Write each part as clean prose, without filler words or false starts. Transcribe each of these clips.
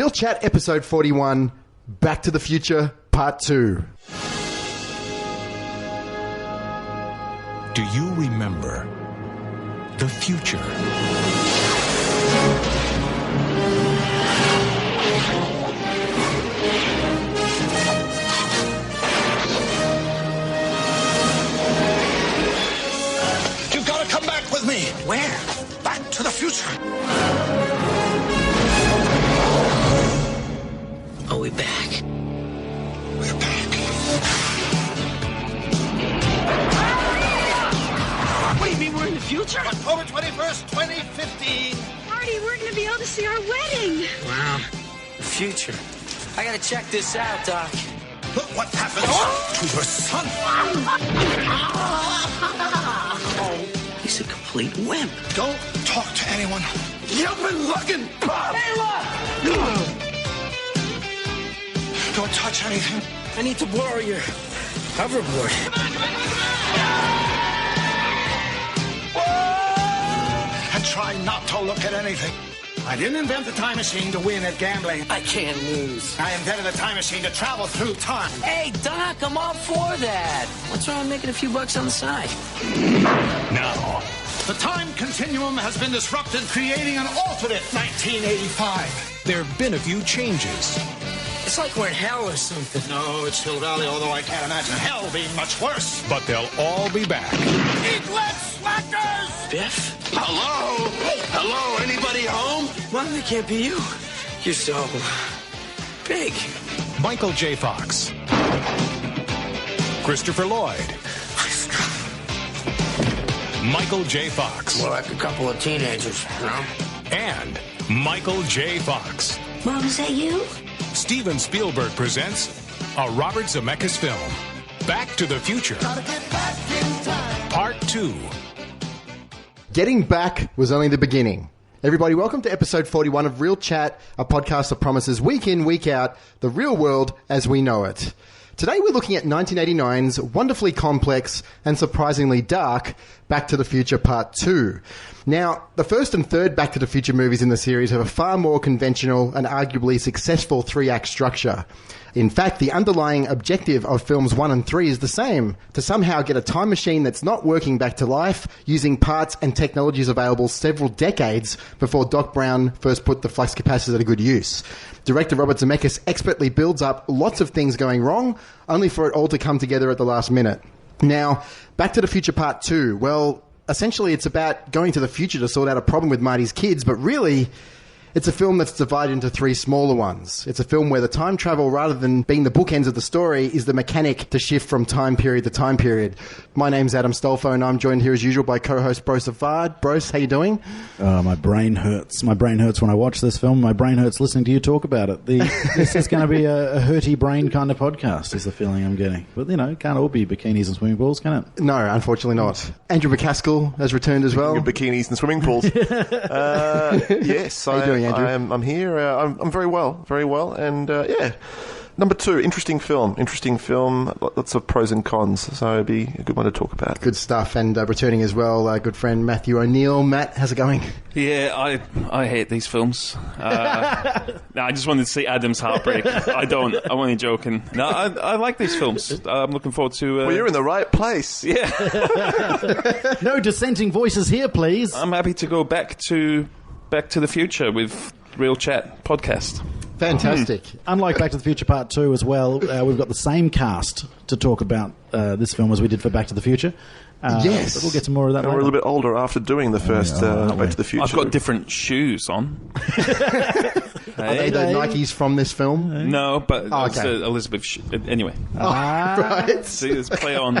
Real Chat, episode 41, Back to the Future, part 2. Do you remember the future? You've got to come back with me. Where? Back to the future. Are we back? We're back. What do you mean we're in the future? October 21st, 2015. Marty, we're going to be able to see our wedding. Wow. The future. I gotta check this out, Doc. Look what happens to your son. Oh, he's a complete wimp. Don't talk to anyone. You've been looking, Bob. Don't touch anything. I need to borrow your hoverboard. And try not to look at anything. I didn't invent the time machine to win at gambling. I can't lose. I invented a time machine to travel through time. Hey, Doc, I'm all for that. What's wrong with making a few bucks on the side? Now, The time continuum has been disrupted, creating an alternate 1985. there have been a few changes. It's like we're in hell or something. No, it's Hill Valley, although I can't imagine hell being much worse. But they'll all be back. Eat less slackers! Biff? Hello? Hello, anybody home? Well, it can't be you. You're so big. Michael J. Fox. Christopher Lloyd. Michael J. Fox. More like a couple of teenagers, you know? And Michael J. Fox. Mom, is that you? Steven Spielberg presents a Robert Zemeckis film, Back to the Future, Part 2. Getting back was only the beginning. Everybody, welcome to episode 41 of Real Chat, a podcast that promises week in, week out, the real world as we know it. Today we're looking at 1989's wonderfully complex and surprisingly dark Back to the Future Part 2. Now, the first and third Back to the Future movies in the series have a far more conventional and arguably successful three-act structure. In fact, the underlying objective of films 1 and 3 is the same, to somehow get a time machine that's not working back to life using parts and technologies available several decades before Doc Brown first put the flux capacitors to good use. Director Robert Zemeckis expertly builds up lots of things going wrong, only for it all to come together at the last minute. Now, Back to the Future Part 2, well, essentially it's about going to the future to sort out a problem with Marty's kids, but really, it's a film that's divided into three smaller ones. It's a film where the time travel, rather than being the bookends of the story, is the mechanic to shift from time period to time period. My name's Adam Stolfo, and I'm joined here as usual by co-host Brose Avard. Brose, how you doing? My brain hurts. My brain hurts when I watch this film. My brain hurts listening to you talk about it. This is going to be a hurty brain kind of podcast, is the feeling I'm getting. But, you know, it can't all be bikinis and swimming pools, can it? No, unfortunately not. Andrew McCaskill has returned as well. Bikinis and swimming pools. Yes, How you doing, Andrew? I'm here. I'm very well, and yeah. Number 2, interesting film. Lots of pros and cons, so it'd be a good one to talk about. Good stuff, and returning as well, good friend Matthew O'Neill. Matt, how's it going? Yeah, I hate these films. I just wanted to see Adam's heartbreak. I'm only joking. No, I like these films. I'm looking forward to... Well, you're in the right place. Yeah. No dissenting voices here, please. I'm happy to go back to the Future with Real Chat podcast. Fantastic. Unlike Back to the Future Part 2 as well, we've got the same cast to talk about this film as we did for Back to the Future. Yes. But we'll get to more of that And later. we're a little bit older after doing the first Back to the Future. I've got different shoes on. Are they the Nikes from this film? No, but Oh, it's okay. Elizabeth... Anyway. Right. See, let's play on.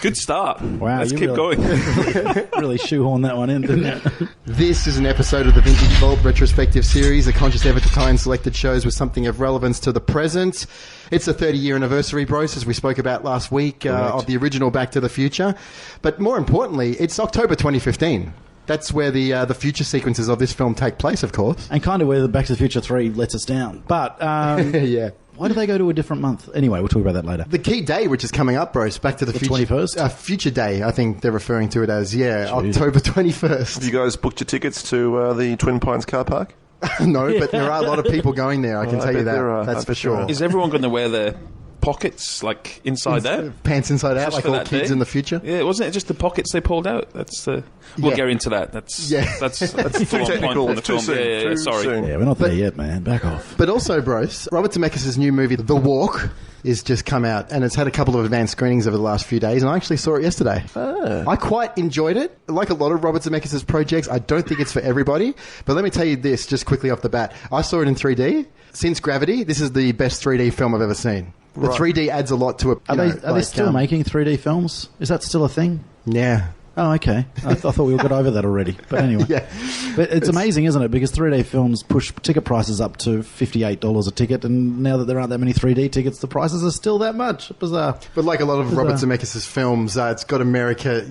Good start. Wow, Let's you keep really- going. Really shoehorn that one in, didn't it? This is an episode of the Vintage Vault retrospective series, a conscious effort to tie in selected shows with something of relevance to the present. It's the 30-year anniversary, Brose, as we spoke about last week, of the original Back to the Future. But more importantly, it's October 2015. That's where the future sequences of this film take place, of course. And kind of where the Back to the Future 3 lets us down. But Yeah. why do they go to a different month? Anyway, we'll talk about that later. The key day, which is coming up, Brose, Back to the Future. 21st? Future Day, I think they're referring to it as, Jeez. October 21st. Have you guys booked your tickets to the Twin Pines car park? No, but there are a lot of people going there, I can tell you that. That's for sure. Is everyone going to wear their pockets like inside out? Pants inside out, Just like for all that kids day? in the future? Yeah, wasn't it just the pockets they pulled out? We'll get into that. That's full on technical. point from the Too film. soon. Yeah, Too sorry. soon. Yeah, we're not there yet, man. Back off. But also, Brose, Robert Zemeckis' new movie, The Walk, is just come out, and it's had a couple of advanced screenings over the last few days, and I actually saw it yesterday. I quite enjoyed it. Like a lot of Robert Zemeckis' projects, I don't think it's for everybody, but let me tell you this, just quickly off the bat. I saw it in 3D. Since Gravity, this is the best 3D film I've ever seen. The 3D adds a lot to it. Are they still making 3D films? Is that still a thing? Yeah. Oh, okay. I thought we all got over that already. But anyway. Yeah. But it's amazing, isn't it? Because 3D films push ticket prices up to $58 a ticket, and now that there aren't that many 3D tickets, the prices are still that much. Bizarre. But like a lot of Robert Zemeckis' films, it's got America,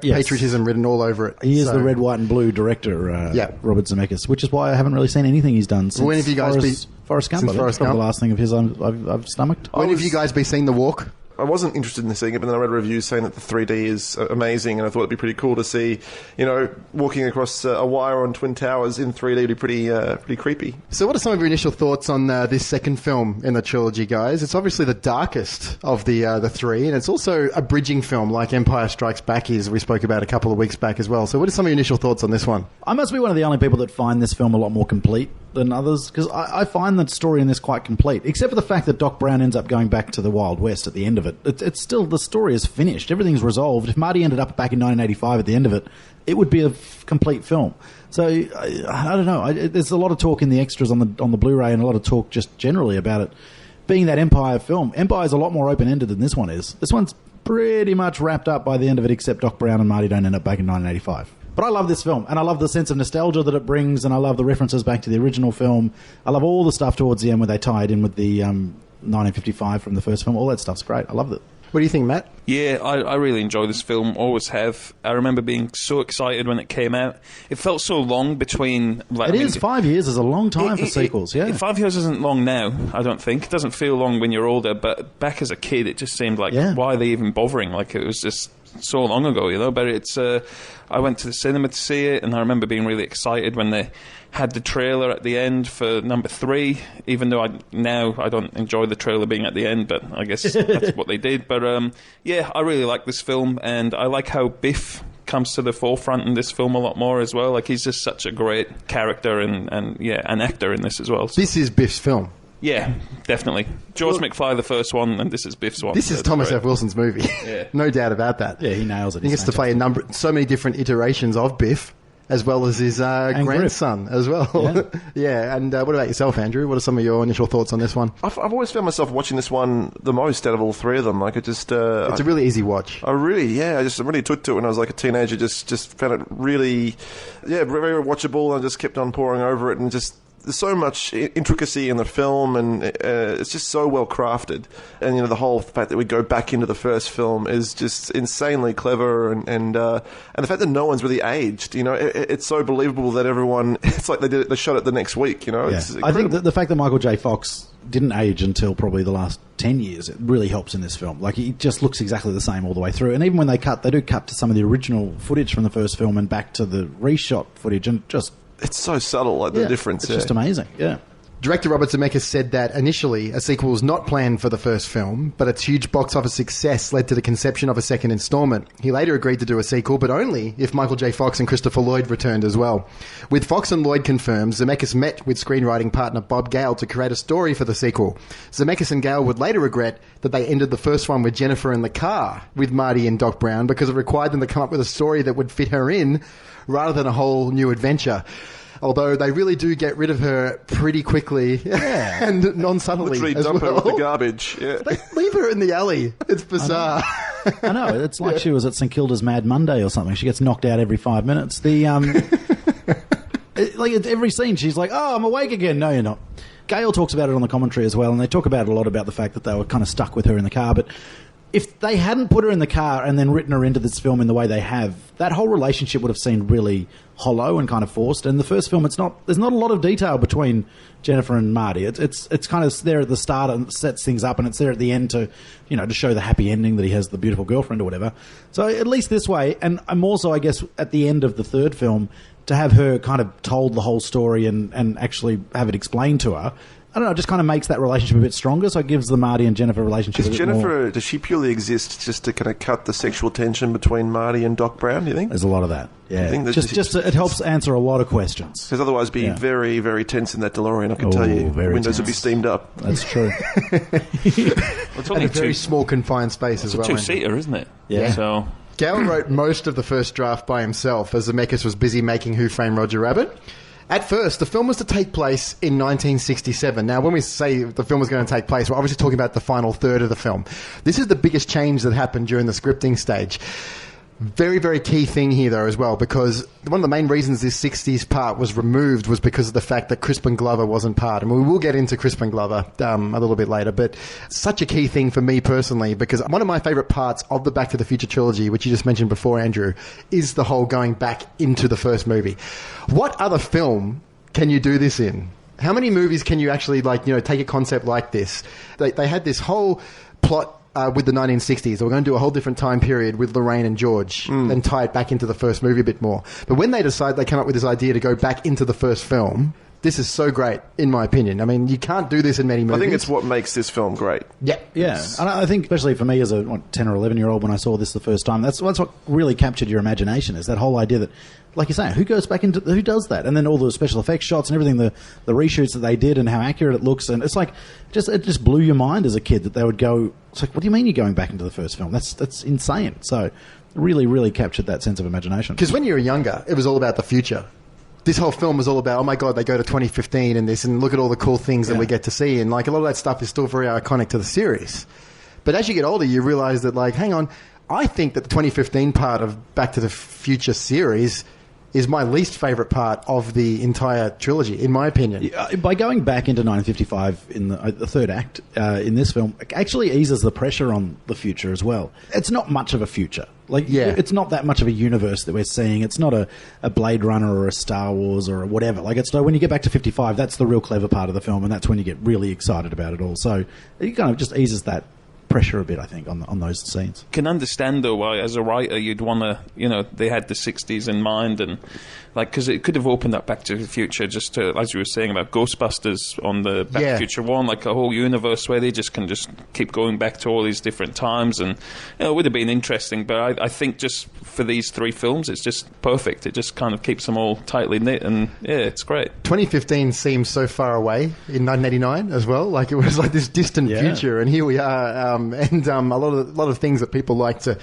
patriotism written all over it. He is the red, white and blue director, Robert Zemeckis, which is why I haven't really seen anything he's done since when have you guys Forrest Gump. Since Forrest Gump? Gump? The last thing of his I've stomached. When have you guys been seeing The Walk? I wasn't interested in seeing it, but then I read reviews saying that the 3D is amazing, and I thought it'd be pretty cool to see, walking across a wire on Twin Towers in 3D would be pretty creepy. So what are some of your initial thoughts on this second film in the trilogy, guys? It's obviously the darkest of the three, and it's also a bridging film like Empire Strikes Back is, we spoke about a couple of weeks back as well. So what are some of your initial thoughts on this one? I must be one of the only people that find this film a lot more complete than others, because I find the story in this quite complete, except for the fact that Doc Brown ends up going back to the Wild West at the end of it. It's still, the story is finished. Everything's resolved. If Marty ended up back in 1985 at the end of it, it would be a complete film. So I don't know. There's a lot of talk in the extras on the Blu-ray, and a lot of talk just generally about it being that Empire film. Empire's a lot more open-ended than this one is. This one's pretty much wrapped up by the end of it, except Doc Brown and Marty don't end up back in 1985. But I love this film, and I love the sense of nostalgia that it brings, and I love the references back to the original film. I love all the stuff towards the end where they tie it in with the 1955 from the first film. All that stuff's great. I loved it. What do you think, Matt? Yeah, I really enjoy this film, always have. I remember being so excited when it came out. It felt so long between... 5 years is a long time for sequels, yeah. 5 years isn't long now, I don't think. It doesn't feel long when you're older, but back as a kid, it just seemed like, why are they even bothering? Like, it was just so long ago, but it's... I went to the cinema to see it, and I remember being really excited when they had the trailer at the end for number 3, even though I don't enjoy the trailer being at the end, but I guess that's what they did. But I really like this film, and I like how Biff comes to the forefront in this film a lot more as well. Like, he's just such a great character and an actor in this as well. So. This is Biff's film. Yeah, definitely. George McFly, the first one, and this is Biff's one. This is Thomas F. Wilson's movie. Yeah. No doubt about that. Yeah, he nails it. He gets to play so many different iterations of Biff, as well as his grandson as well. Yeah. And what about yourself, Andrew? What are some of your initial thoughts on this one? I've always found myself watching this one the most out of all three of them. Like, it just... it's a really easy watch. I really took to it when I was like a teenager. Just found it really, very, very watchable, and just kept on pouring over it, and just... There's so much intricacy in the film, and it's just so well crafted. And the whole fact that we go back into the first film is just insanely clever, and the fact that no one's really aged. It's so believable that everyone. It's like they shot it the next week. It's I think the fact that Michael J. Fox didn't age until probably the last 10 years, it really helps in this film. Like, he just looks exactly the same all the way through. And even when they do cut to some of the original footage from the first film and back to the reshot footage, and just. It's so subtle, the difference. It's just amazing, yeah. Director Robert Zemeckis said that initially a sequel was not planned for the first film, but its huge box office success led to the conception of a second installment. He later agreed to do a sequel, but only if Michael J. Fox and Christopher Lloyd returned as well. With Fox and Lloyd confirmed, Zemeckis met with screenwriting partner Bob Gale to create a story for the sequel. Zemeckis and Gale would later regret that they ended the first one with Jennifer in the car with Marty and Doc Brown, because it required them to come up with a story that would fit her in rather than a whole new adventure. Although they really do get rid of her pretty quickly and non-subtly. Literally dump her with the garbage. Yeah. They leave her in the alley. It's bizarre. I know. It's like she was at St Kilda's Mad Monday or something. She gets knocked out every 5 minutes. Like, every scene, she's like, "Oh, I'm awake again." No, you're not. Gale talks about it on the commentary as well, and they talk about it a lot about the fact that they were kind of stuck with her in the car. But if they hadn't put her in the car and then written her into this film in the way they have, that whole relationship would have seemed really hollow and kind of forced. And the first film, there's not a lot of detail between Jennifer and Marty. It's kind of there at the start and sets things up, and it's there at the end to show the happy ending that he has the beautiful girlfriend or whatever. So at least this way, and I'm also, I guess, at the end of the third film, to have her kind of told the whole story and actually have it explained to her, I don't know, it just kind of makes that relationship a bit stronger, so it gives the Marty and Jennifer relationship a bit more. Does she purely exist just to kind of cut the sexual tension between Marty and Doc Brown, do you think? There's a lot of that, yeah. It helps answer a lot of questions. Because otherwise it'd be very, very tense in that DeLorean, I can tell you. Windows would be steamed up. That's true. It's only a very small, confined space as well. It's a two-seater, isn't it? Yeah. So Gale wrote most of the first draft by himself as Zemeckis was busy making Who Framed Roger Rabbit. At first, the film was to take place in 1967. Now, when we say the film was going to take place, we're obviously talking about the final third of the film. This is the biggest change that happened during the scripting stage. Very, very key thing here, though, as well, because one of the main reasons this 60s part was removed was because of the fact that Crispin Glover wasn't part. And we will get into Crispin Glover a little bit later, but such a key thing for me personally, because one of my favourite parts of the Back to the Future trilogy, which you just mentioned before, Andrew, is the whole going back into the first movie. What other film can you do this in? How many movies can you actually, take a concept like this? They had this whole plot with the 1960s. We're going to do a whole different time period with Lorraine and George and tie it back into the first movie a bit more. But when they came up with this idea to go back into the first film, this is so great, in my opinion. I mean, you can't do this in many movies. I think it's what makes this film great. Yeah. Yeah. And I think, especially for me as a 10 or 11-year-old when I saw this the first time, that's what really captured your imagination, is that whole idea that, like you're saying, who does that? And then all the special effects shots and everything, the reshoots that they did and how accurate it looks. And it's like, it just blew your mind as a kid that they would go, it's like, what do you mean you're going back into the first film? That's insane. So really, really captured that sense of imagination. Because when you were younger, it was all about the future. This whole film was all about, oh my God, they go to 2015 and this, and look at all the cool things that we get to see. And a lot of that stuff is still very iconic to the series. But as you get older, you realise that, hang on, I think that the 2015 part of Back to the Future series is my least favourite part of the entire trilogy, in my opinion. By going back into 1955 in the third act in this film, it actually eases the pressure on the future as well. It's not much of a future. It's not that much of a universe that we're seeing. It's not a Blade Runner or a Star Wars or whatever. When you get back to 55, that's the real clever part of the film, and that's when you get really excited about it all. So it kind of just eases that pressure a bit, I think, on those scenes. Can understand though why, as a writer, you'd want to, they had the 60s in mind, and because it could have opened up Back to the Future just to, as you were saying about Ghostbusters on the Back to the Future 1, a whole universe where they can just keep going back to all these different times, and it would have been interesting. But I think just for these three films, it's just perfect. It just kind of keeps them all tightly knit, and it's great. 2015 seems so far away in 1989 as well. It was this distant future, and here we are. And a lot of things that people like to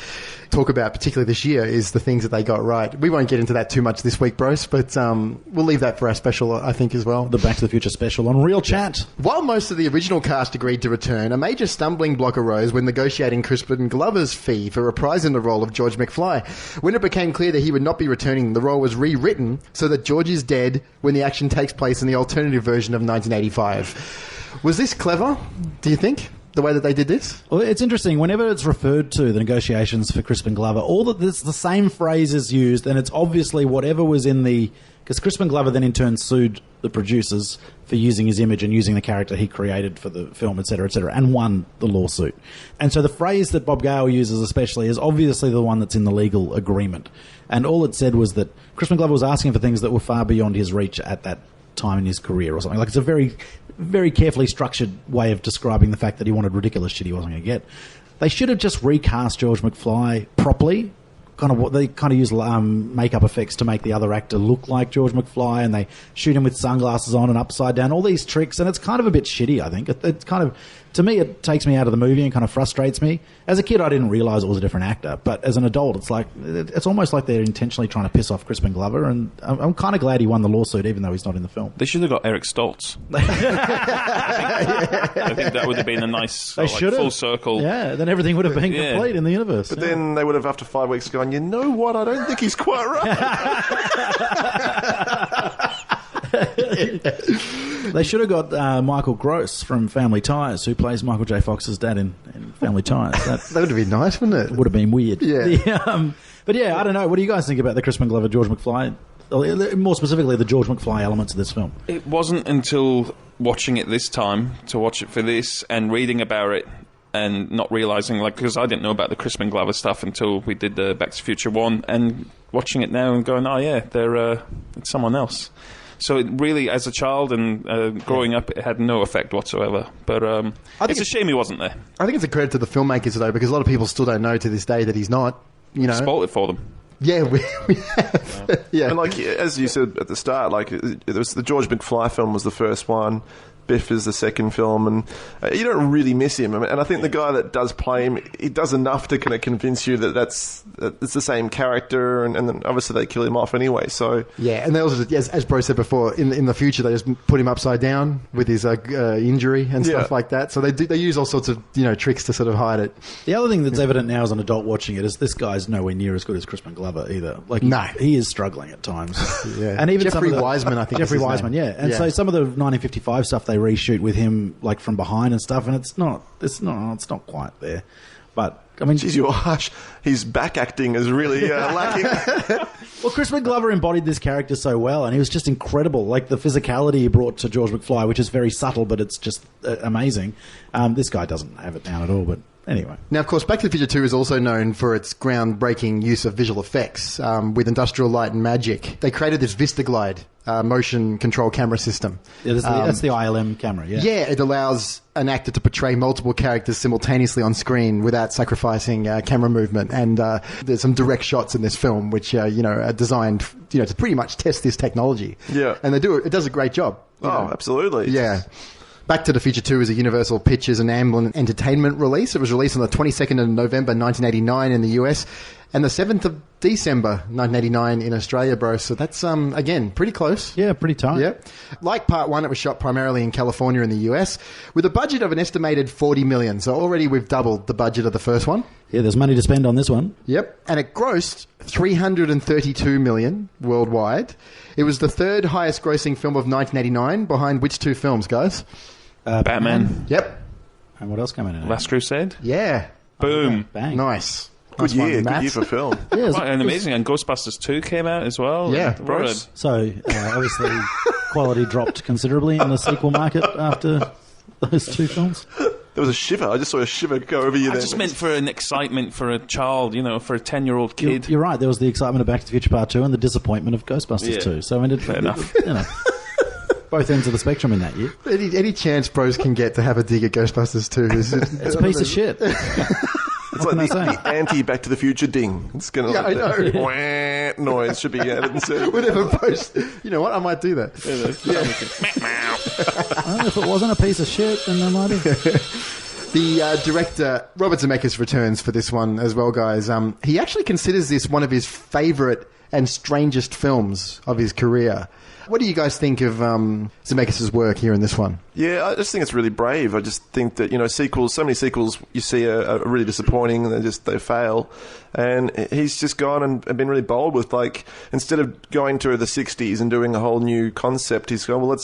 talk about, particularly this year, is the things that they got right. We won't get into that too much this week, Brose, but we'll leave that for our special, I think, as well. The Back to the Future special on Real Chat. While most of the original cast agreed to return, a major stumbling block arose when negotiating Crispin Glover's fee for reprising the role of George McFly. When it became clear that he would not be returning, the role was rewritten so that George is dead when the action takes place in the alternative version of 1985. Was this clever, do you think? The way that they did this? Well, it's interesting. Whenever it's referred to, the negotiations for Crispin Glover, the same phrase is used, and it's obviously whatever was in the... Because Crispin Glover then in turn sued the producers for using his image and using the character he created for the film, etc., and won the lawsuit. And so the phrase that Bob Gale uses especially is obviously the one that's in the legal agreement. And all it said was that Crispin Glover was asking for things that were far beyond his reach at that time in his career or something. It's a very, very carefully structured way of describing the fact that he wanted ridiculous shit he wasn't going to get. They should have just recast George McFly properly. They use makeup effects to make the other actor look like George McFly, and they shoot him with sunglasses on and upside down, all these tricks, and it's kind of a bit shitty, I think. It's kind of, to me, it takes me out of the movie and kind of frustrates me. As a kid, I didn't realise it was a different actor, but as an adult, it's almost like they're intentionally trying to piss off Crispin Glover, and I'm kind of glad he won the lawsuit, even though he's not in the film. They should have got Eric Stoltz. I think that would have been a nice full circle. Yeah, then everything would have been complete in the universe. But then they would have, after 5 weeks, gone, you know what, I don't think he's quite right. They should have got Michael Gross from Family Ties, who plays Michael J. Fox's dad in family ties. That would have been nice, wouldn't it? Would have been weird. Yeah. But yeah, I don't know. What do you guys think about the Crispin Glover, George McFly? More specifically, the George McFly elements of this film. It wasn't until watching it this time, to watch it for this, and reading about it, and not realising, like, because I didn't know about the Crispin Glover stuff until we did the Back to the Future 1, and watching it now and going, oh yeah, it's someone else. So it really, as a child and growing up, it had no effect whatsoever. But it's a shame he wasn't there. I think it's a credit to the filmmakers, though, because a lot of people still don't know to this day that he's not. You know, spoiled it for them. Yeah, we have. Yeah. And like, as you said at the start, like, it was the George McFly film was the first one. Biff is the second film, and you don't really miss him. And I think the guy that does play him, he does enough to kind of convince you that it's the same character, and then obviously they kill him off anyway. So yeah, and they also, as Bro said before, in the future they just put him upside down with his injury and stuff like that. So they use all sorts of tricks to sort of hide it. The other thing that's evident now as an adult watching it is this guy's nowhere near as good as Crispin Glover either. Like he is struggling at times. And even Jeffrey Wiseman, I think. Jeffrey Wiseman, yeah. And so some of the 1955 stuff they reshoot with him like from behind and stuff, and it's not quite there. But I mean, geez, you're harsh. His back acting is really lacking. Well, Crispin Glover embodied this character so well, and he was just incredible. Like the physicality he brought to George McFly, which is very subtle, but it's just amazing. This guy doesn't have it down at all, but anyway. Now, of course, Back to the Future 2 is also known for its groundbreaking use of visual effects with industrial light and magic. They created this VistaGlide motion control camera system. Yeah, that's the ILM camera, yeah. Yeah, it allows an actor to portray multiple characters simultaneously on screen without sacrificing camera movement. And there's some direct shots in this film which, are designed to pretty much test this technology. Yeah. And it does a great job. Absolutely. Yeah. Back to the Future 2 is a Universal Pictures and Amblin Entertainment release. It was released on the 22nd of November 1989 in the US and the 7th of December 1989 in Australia, bro. So that's, again, pretty close. Yeah, pretty tight. Yeah. Like Part 1, it was shot primarily in California in the US with a budget of an estimated $40 million. So already we've doubled the budget of the first one. Yeah, there's money to spend on this one. Yep. And it grossed $332 million worldwide. It was the third highest grossing film of 1989, behind which two films, guys? Batman. Yep. And what else came in? Last Crusade. Yeah. Boom. Bang. Nice. Good year for film. Yeah, and amazing. And Ghostbusters 2 came out as well. Yeah. Brose. So, obviously, quality dropped considerably in the sequel market after those two films. There was a shiver. I just saw a shiver go over you there. I just meant for an excitement for a child, for a 10-year-old kid. You're right. There was the excitement of Back to the Future Part 2 and the disappointment of Ghostbusters 2. So, I mean, fair enough. Both ends of the spectrum in that year. Any chance Bros can get to have a dig at Ghostbusters 2? It's a piece of shit. It's like the anti-Back to the Future ding. It's going to I know. Wah noise should be added instead. Whatever post. You know what? I might do that. If it wasn't a piece of shit, then I might have. The director, Robert Zemeckis, returns for this one as well, guys. He actually considers this one of his favourite and strangest films of his career. What do you guys think of Zemeckis' work here in this one? Yeah, I just think it's really brave. I just think that, sequels, so many sequels you see are really disappointing and they fail. And he's just gone and been really bold with, like, instead of going to the 60s and doing a whole new concept, he's gone, well,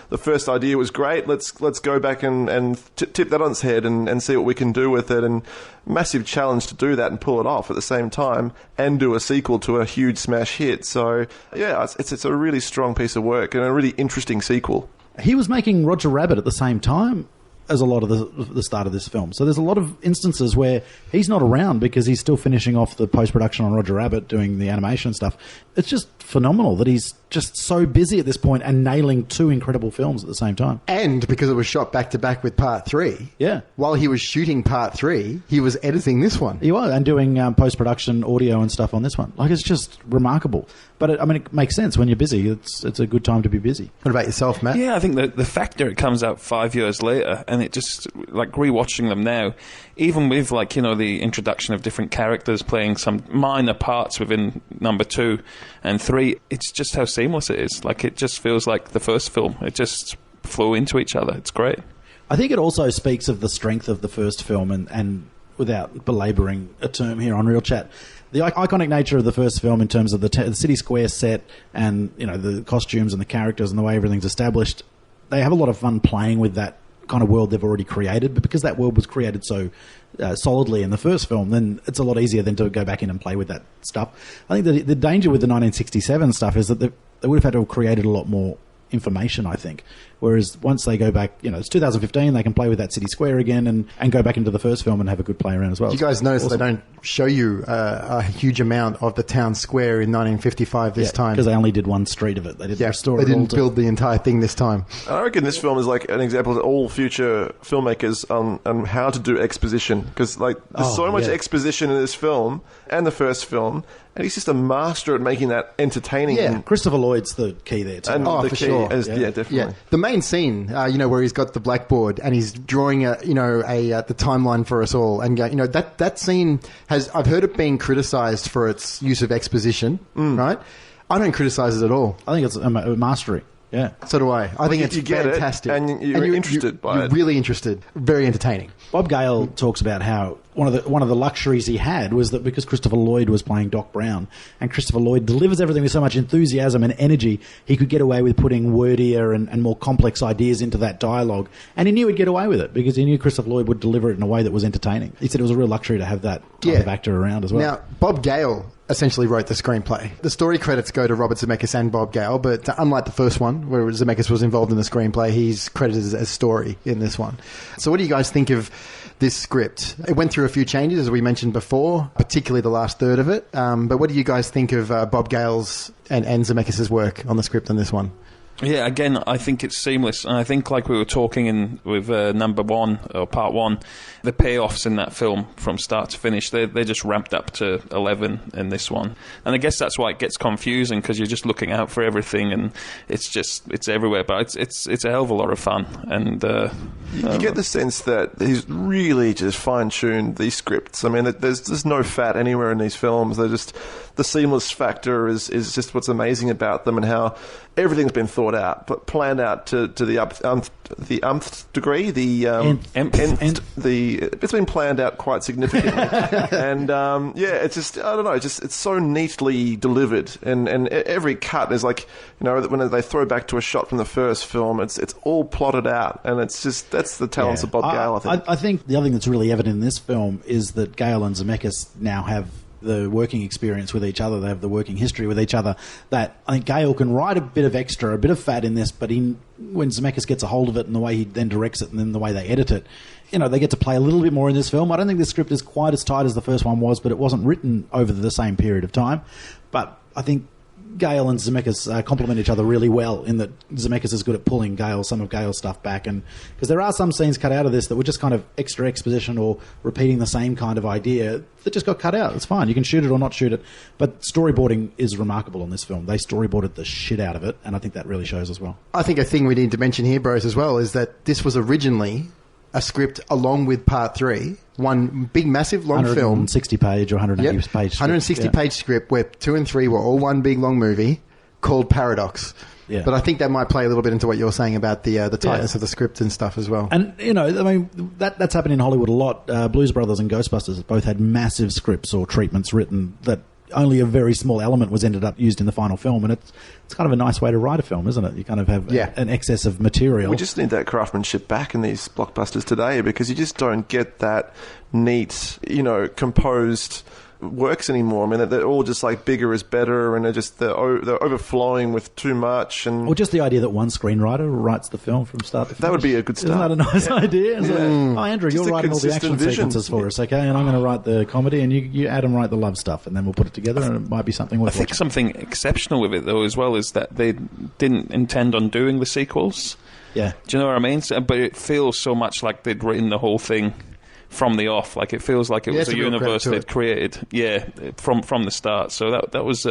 the first idea was great, let's go back and tip that on its head and see what we can do with it. And massive challenge to do that and pull it off at the same time and do a sequel to a huge smash hit. So, yeah, it's a really strong piece of work and a really interesting sequel. He was making Roger Rabbit at the same time as a lot of the start of this film. So there's a lot of instances where he's not around because he's still finishing off the post-production on Roger Rabbit, doing the animation stuff. It's just phenomenal that he's just so busy at this point and nailing two incredible films at the same time. And because it was shot back-to-back with Part 3, yeah. While he was shooting Part 3, he was editing this one. He was, and doing post-production audio and stuff on this one. Like, it's just remarkable. But, it makes sense when you're busy. It's a good time to be busy. What about yourself, Matt? Yeah, I think the factor it comes out 5 years later, and it just, like, rewatching them now, even with, like, the introduction of different characters playing some minor parts within number 2 and 3, it's just how seamless it is. Like, it just feels like the first film. It just flew into each other. It's great. I think it also speaks of the strength of the first film, and without belabouring a term here on Real Chat, the iconic nature of the first film in terms of the City Square set and the costumes and the characters and the way everything's established. They have a lot of fun playing with that kind of world they've already created. But because that world was created so solidly in the first film, then it's a lot easier than to go back in and play with that stuff. I think the danger with the 1967 stuff is that they would have had to have created a lot more information, I think. Whereas once they go back, it's 2015, they can play with that city square again and go back into the first film and have a good play around as well. You guys notice they don't show you a huge amount of the town square in 1955 this time. Because they only did one street of it. They didn't restore it. They didn't build the entire thing this time. I reckon this film is like an example to all future filmmakers on how to do exposition. Because there's so much exposition in this film and the first film, and he's just a master at making that entertaining. Yeah, Christopher Lloyd's the key there too. And the for key sure. is, definitely. Yeah. The main scene, where he's got the blackboard and he's drawing the timeline for us all, and that scene I've heard it being criticised for its use of exposition, right? I don't criticise it at all. I think it's a mastery. Yeah, so do I. I think it's fantastic, and you're interested by it. You're really interested. Very entertaining. Bob Gale talks about how one of the luxuries he had was that because Christopher Lloyd was playing Doc Brown, and Christopher Lloyd delivers everything with so much enthusiasm and energy, he could get away with putting wordier and more complex ideas into that dialogue, and he knew he'd get away with it because he knew Christopher Lloyd would deliver it in a way that was entertaining. He said it was a real luxury to have that type of actor around as well. Now, Bob Gale essentially wrote the screenplay. The story credits go to Robert Zemeckis and Bob Gale, but unlike the first one, where Zemeckis was involved in the screenplay, he's credited as story in this one. So what do you guys think of this script? It went through a few changes, as we mentioned before, particularly the last third of it. But what do you guys think of Bob Gale's and Zemeckis' work on the script on this one? Yeah, again, I think it's seamless. And I think, like we were talking with number one, or part one, the payoffs in that film from start to finish, they're just ramped up to 11 in this one. And I guess that's why it gets confusing, because you're just looking out for everything, and it's everywhere. But it's a hell of a lot of fun. And you get the sense that he's really just fine-tuned these scripts. I mean, there's no fat anywhere in these films. They're just... The seamless factor is just what's amazing about them, and how everything's been thought out, but planned out to the umpth degree. It's been planned out quite significantly, and it's just, I don't know, it's so neatly delivered, and every cut is like, when they throw back to a shot from the first film, it's all plotted out, and it's just, that's the talents of Bob Gale. I think the other thing that's really evident in this film is that Gale and Zemeckis now have the working experience with each other. They have the working history with each other, that I think Gale can write a bit of extra, a bit of fat in this, but when Zemeckis gets a hold of it and the way he then directs it and then the way they edit it, they get to play a little bit more in this film. I don't think the script is quite as tight as the first one was, but it wasn't written over the same period of time. But I think Gale and Zemeckis complement each other really well, in that Zemeckis is good at pulling some of Gale's stuff back, and because there are some scenes cut out of this that were just kind of extra exposition or repeating the same kind of idea that just got cut out. It's fine, you can shoot it or not shoot it, but storyboarding is remarkable in this film. They storyboarded the shit out of it, and I think that really shows as well. I think a thing we need to mention here, Brose, as well, is that this was originally a script along with part 3, one big massive long film, 160 page or 180 page script. 160 page script where 2 and 3 were all one big long movie called Paradox. Yeah. But I think that might play a little bit into what you're saying about the tightness of the script and stuff as well. And that's happened in Hollywood a lot. Blues Brothers and Ghostbusters both had massive scripts or treatments written that only a very small element was ended up used in the final film, and it's kind of a nice way to write a film, isn't it? You kind of have an excess of material. We just need that craftsmanship back in these blockbusters today, because you just don't get that neat, composed works anymore. I mean, they're all just like bigger is better, and they're overflowing with too much. Or just the idea that one screenwriter writes the film from start to finish. That would be a good start. Isn't that a nice idea? Like, Andrew, you're writing all the action sequences for us, okay? And I'm going to write the comedy, and you Adam, write the love stuff, and then we'll put it together, and it might be something worth watching. Something exceptional with it, though, as well, is that they didn't intend on doing the sequels. Yeah. Do you know what I mean? But it feels so much like they'd written the whole thing from the off. Like, it feels like it was a universe they'd created, from the start. So that was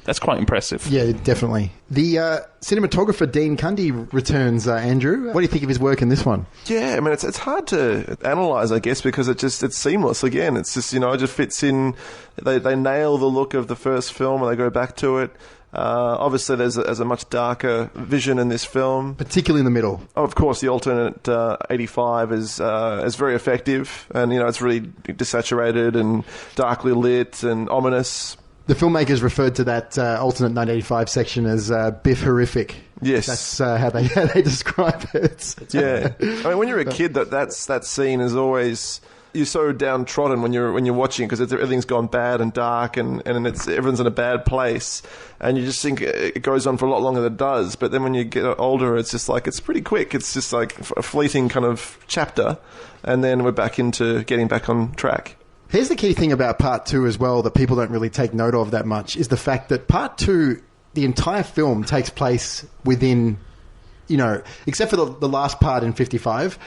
that's quite impressive. Yeah, definitely. The cinematographer Dean Cundy returns. Andrew, what do you think of his work in this one? Yeah, I mean, it's hard to analyse, I guess, because it's seamless. Again, it's just, it just fits in. They nail the look of the first film, and they go back to it. Obviously, there's a much darker vision in this film, particularly in the middle. Oh, of course, the alternate 85 is very effective, and it's really desaturated and darkly lit and ominous. The filmmakers referred to that alternate 1985 section as Biff horrific. Yes. That's how they describe it. Yeah. I mean, when you're a kid, that scene is always... You're so downtrodden when you're watching because everything's gone bad and dark and everyone's in a bad place, and you just think it goes on for a lot longer than it does. But then when you get older, it's just like it's pretty quick. It's just like a fleeting kind of chapter, and then we're back into getting back on track. Here's the key thing about Part 2 as well that people don't really take note of that much is the fact that Part 2, the entire film takes place within, except for the last part in 55.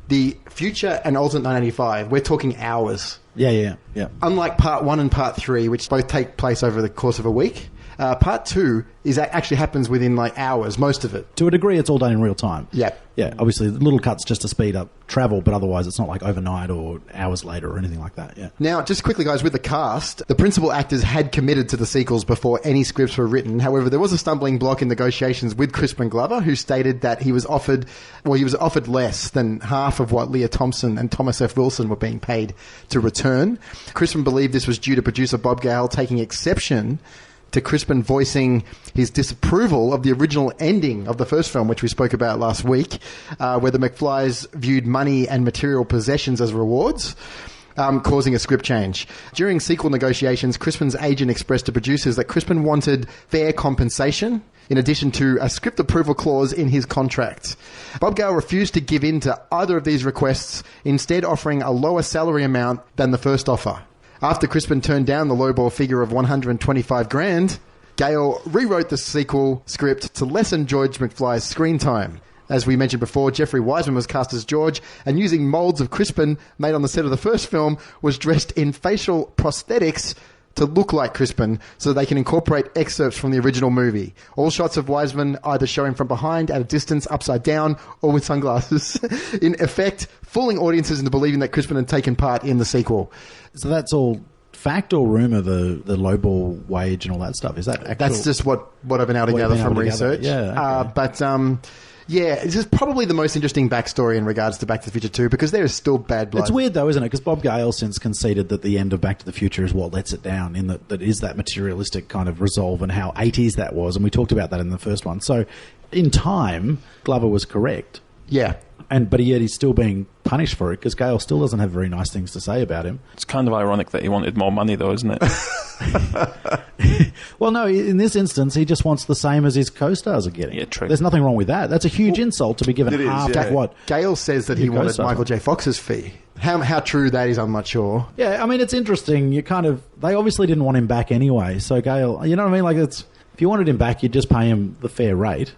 The future and alternate 1985, we're talking hours. Yeah. Unlike Part 1 and Part 3, which both take place over the course of a week, Part 2 actually happens within hours, most of it. To a degree, it's all done in real time. Yeah. Yeah, obviously, little cuts just to speed up travel, but otherwise it's not like overnight or hours later or anything like that, yeah. Now, just quickly, guys, with the cast, the principal actors had committed to the sequels before any scripts were written. However, there was a stumbling block in negotiations with Crispin Glover, who stated that he was offered less than half of what Leah Thompson and Thomas F. Wilson were being paid to return. Crispin believed this was due to producer Bob Gale taking exception to Crispin voicing his disapproval of the original ending of the first film, which we spoke about last week, where the McFlys viewed money and material possessions as rewards, causing a script change. During sequel negotiations, Crispin's agent expressed to producers that Crispin wanted fair compensation, in addition to a script approval clause in his contract. Bob Gale refused to give in to either of these requests, instead offering a lower salary amount than the first offer. After Crispin turned down the lowball figure of $125,000, Gale rewrote the sequel script to lessen George McFly's screen time. As we mentioned before, Jeffrey Wiseman was cast as George, and using moulds of Crispin made on the set of the first film, was dressed in facial prosthetics to look like Crispin so they can incorporate excerpts from the original movie. All shots of Wiseman either show him from behind, at a distance, upside down, or with sunglasses. In effect, fooling audiences into believing that Crispin had taken part in the sequel. So that's all fact or rumour, the lowball wage and all that stuff? Is that actual? That's just what I've been able to gather from research. Yeah, okay. Yeah, this is probably the most interesting backstory in regards to Back to the Future 2 because there is still bad blood. It's weird though, isn't it? Because Bob Gale since conceded that the end of Back to the Future is what lets it down, in that is that materialistic kind of resolve and how 80s that was, and we talked about that in the first one. So in time, Glover was correct. Yeah. But yet he's still being punished for it because Gale still doesn't have very nice things to say about him. It's kind of ironic that he wanted more money though, isn't it? Well, no, in this instance, he just wants the same as his co-stars are getting. Yeah, true. There's nothing wrong with that. That's a huge insult to be given half of what... Gale says that he wanted Michael J. Fox's fee. How true that is, I'm not sure. Yeah, I mean, it's interesting. They obviously didn't want him back anyway, so Gale... You know what I mean? Like, if you wanted him back, you'd just pay him the fair rate.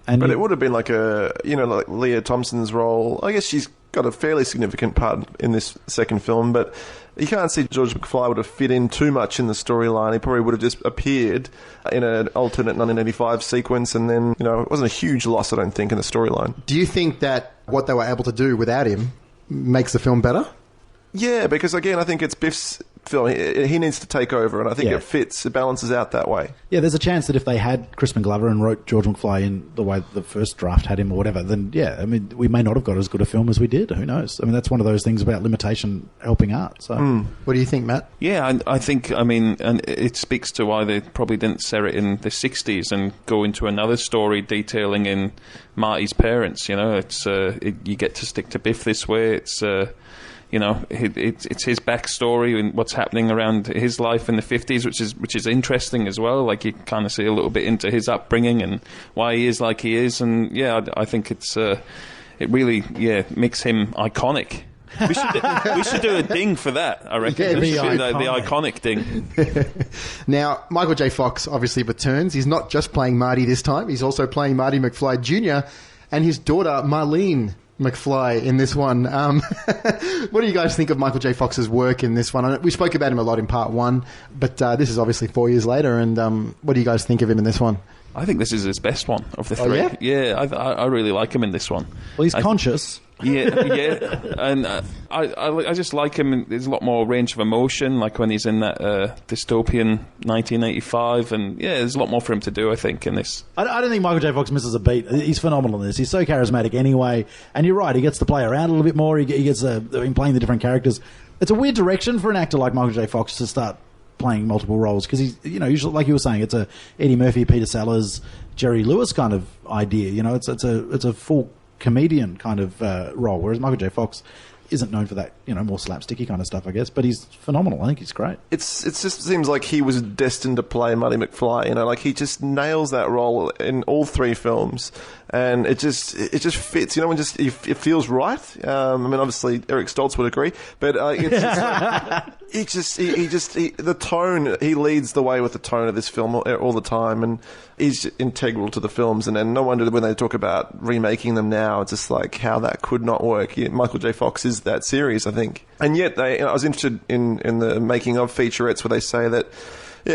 But it would have been like like Leah Thompson's role. I guess she's got a fairly significant part in this second film, but you can't see George McFly would have fit in too much in the storyline. He probably would have just appeared in an alternate 1985 sequence, and then, it wasn't a huge loss, I don't think, in the storyline. Do you think that what they were able to do without him makes the film better? Yeah, because again, I think it's Biff's film. He needs to take over, and I think it fits. It balances out that way. Yeah, there's a chance that if they had Crispin Glover and wrote George McFly in the way the first draft had him or whatever, then I mean, we may not have got as good a film as we did. Who knows? I mean, that's one of those things about limitation helping art. So, What do you think, Matt? Yeah, I think, and it speaks to why they probably didn't set it in the 60s and go into another story detailing in Marty's parents. It's you get to stick to Biff this way. It's it's his backstory and what's happening around his life in the 50s, which is interesting as well. Like, you kind of see a little bit into his upbringing and why he is like he is. And I think it really makes him iconic. We should do a ding for that, I reckon. The iconic ding. Now, Michael J. Fox obviously returns. He's not just playing Marty this time. He's also playing Marty McFly Jr. and his daughter, Marlene McFly, in this one. What do you guys think of Michael J. Fox's work in this one? We spoke about him a lot in part one, but this is obviously 4 years later, and what do you guys think of him in this one? I think this is his best one of the three. Oh, yeah? Yeah, I really like him in this one. Well, he's conscious. Yeah, and I just like him. There's a lot more range of emotion, like when he's in that dystopian 1985, and there's a lot more for him to do, I think, in this. I don't think Michael J. Fox misses a beat. He's phenomenal in this. He's so charismatic anyway, and you're right, he gets to play around a little bit more. He gets in playing the different characters. It's a weird direction for an actor like Michael J. Fox to start playing multiple roles, because he's, usually, like you were saying, it's a Eddie Murphy, Peter Sellers Jerry Lewis kind of idea. You know, it's a full comedian kind of role, whereas Michael J. Fox isn't known for that, you know, more slapsticky kind of stuff, I guess. But he's phenomenal. I think he's great. It just seems like he was destined to play Marty McFly. You know, like he just nails that role in all three films, and it just fits. You know, it feels right. I mean, obviously Eric Stoltz would agree, but it's just the tone. He leads the way with the tone of this film all the time, and he's integral to the films. And no wonder when they talk about remaking them now, it's just like how that could not work. Michael J. Fox is that series, I think. And yet, I was interested in the making of featurettes where they say that,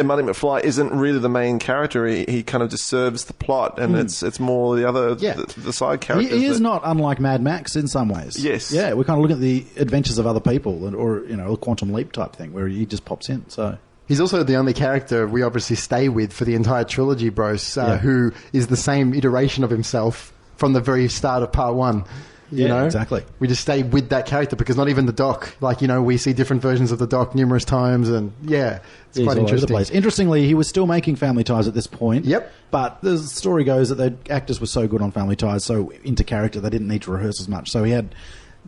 Marty McFly isn't really the main character. He kind of just serves the plot, and it's more the other the side characters. He is not unlike Mad Max in some ways. Yes. Yeah, we kind of look at the adventures of other people, or you know, a Quantum Leap type thing where he just pops in. So. He's also the only character we obviously stay with for the entire trilogy, Brose, who is the same iteration of himself from the very start of part one. You know? Exactly. We just stay with that character because not even the Doc, like, you know, we see different versions of the Doc numerous times, and it's quite interesting. Over the place. Interestingly, he was still making Family Ties at this point. Yep. But the story goes that the actors were so good on Family Ties, so into character, they didn't need to rehearse as much. So he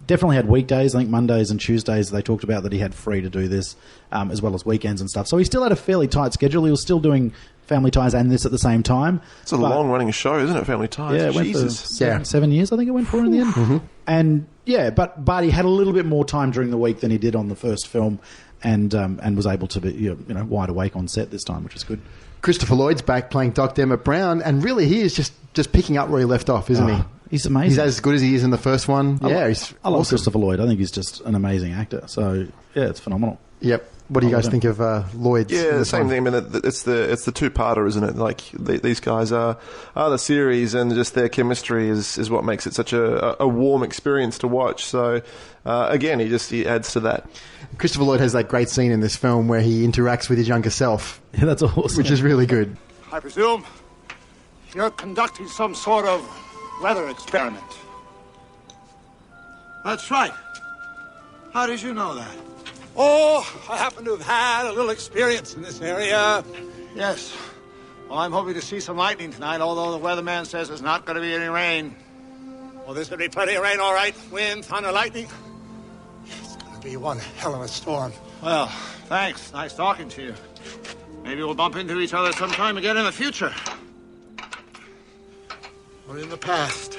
definitely had weekdays. I think Mondays and Tuesdays they talked about that he had free to do this, as well as weekends and stuff. So he still had a fairly tight schedule. He was still doing Family Ties and this at the same time. It's a long-running show, isn't it, Family Ties? Yeah, it went for 7 years, I think it went for in the end. Mm-hmm. And, but he had a little bit more time during the week than he did on the first film, and was able to be wide awake on set this time, which is good. Christopher Lloyd's back playing Doc Emmett Brown, and really he is just picking up where he left off, isn't he? He's amazing. He's as good as he is in the first one. I love awesome. Christopher Lloyd. I think he's just an amazing actor. So, it's phenomenal. Yep. What do you guys think of Lloyd's? Yeah, the same thing. I mean, it's the two-parter, isn't it? Like these guys are the series, and just their chemistry is what makes it such a warm experience to watch. So again, he adds to that. Christopher Lloyd has that great scene in this film where he interacts with his younger self. Yeah, that's awesome. Which is really good. I presume you're conducting some sort of weather experiment. That's right. How did you know that? Oh, I happen to have had a little experience in this area. Yes. Well, I'm hoping to see some lightning tonight, although the weatherman says there's not going to be any rain. Well, there's going to be plenty of rain, all right. Wind, thunder, lightning. It's going to be one hell of a storm. Well, thanks. Nice talking to you. Maybe we'll bump into each other sometime again in the future. Or in the past.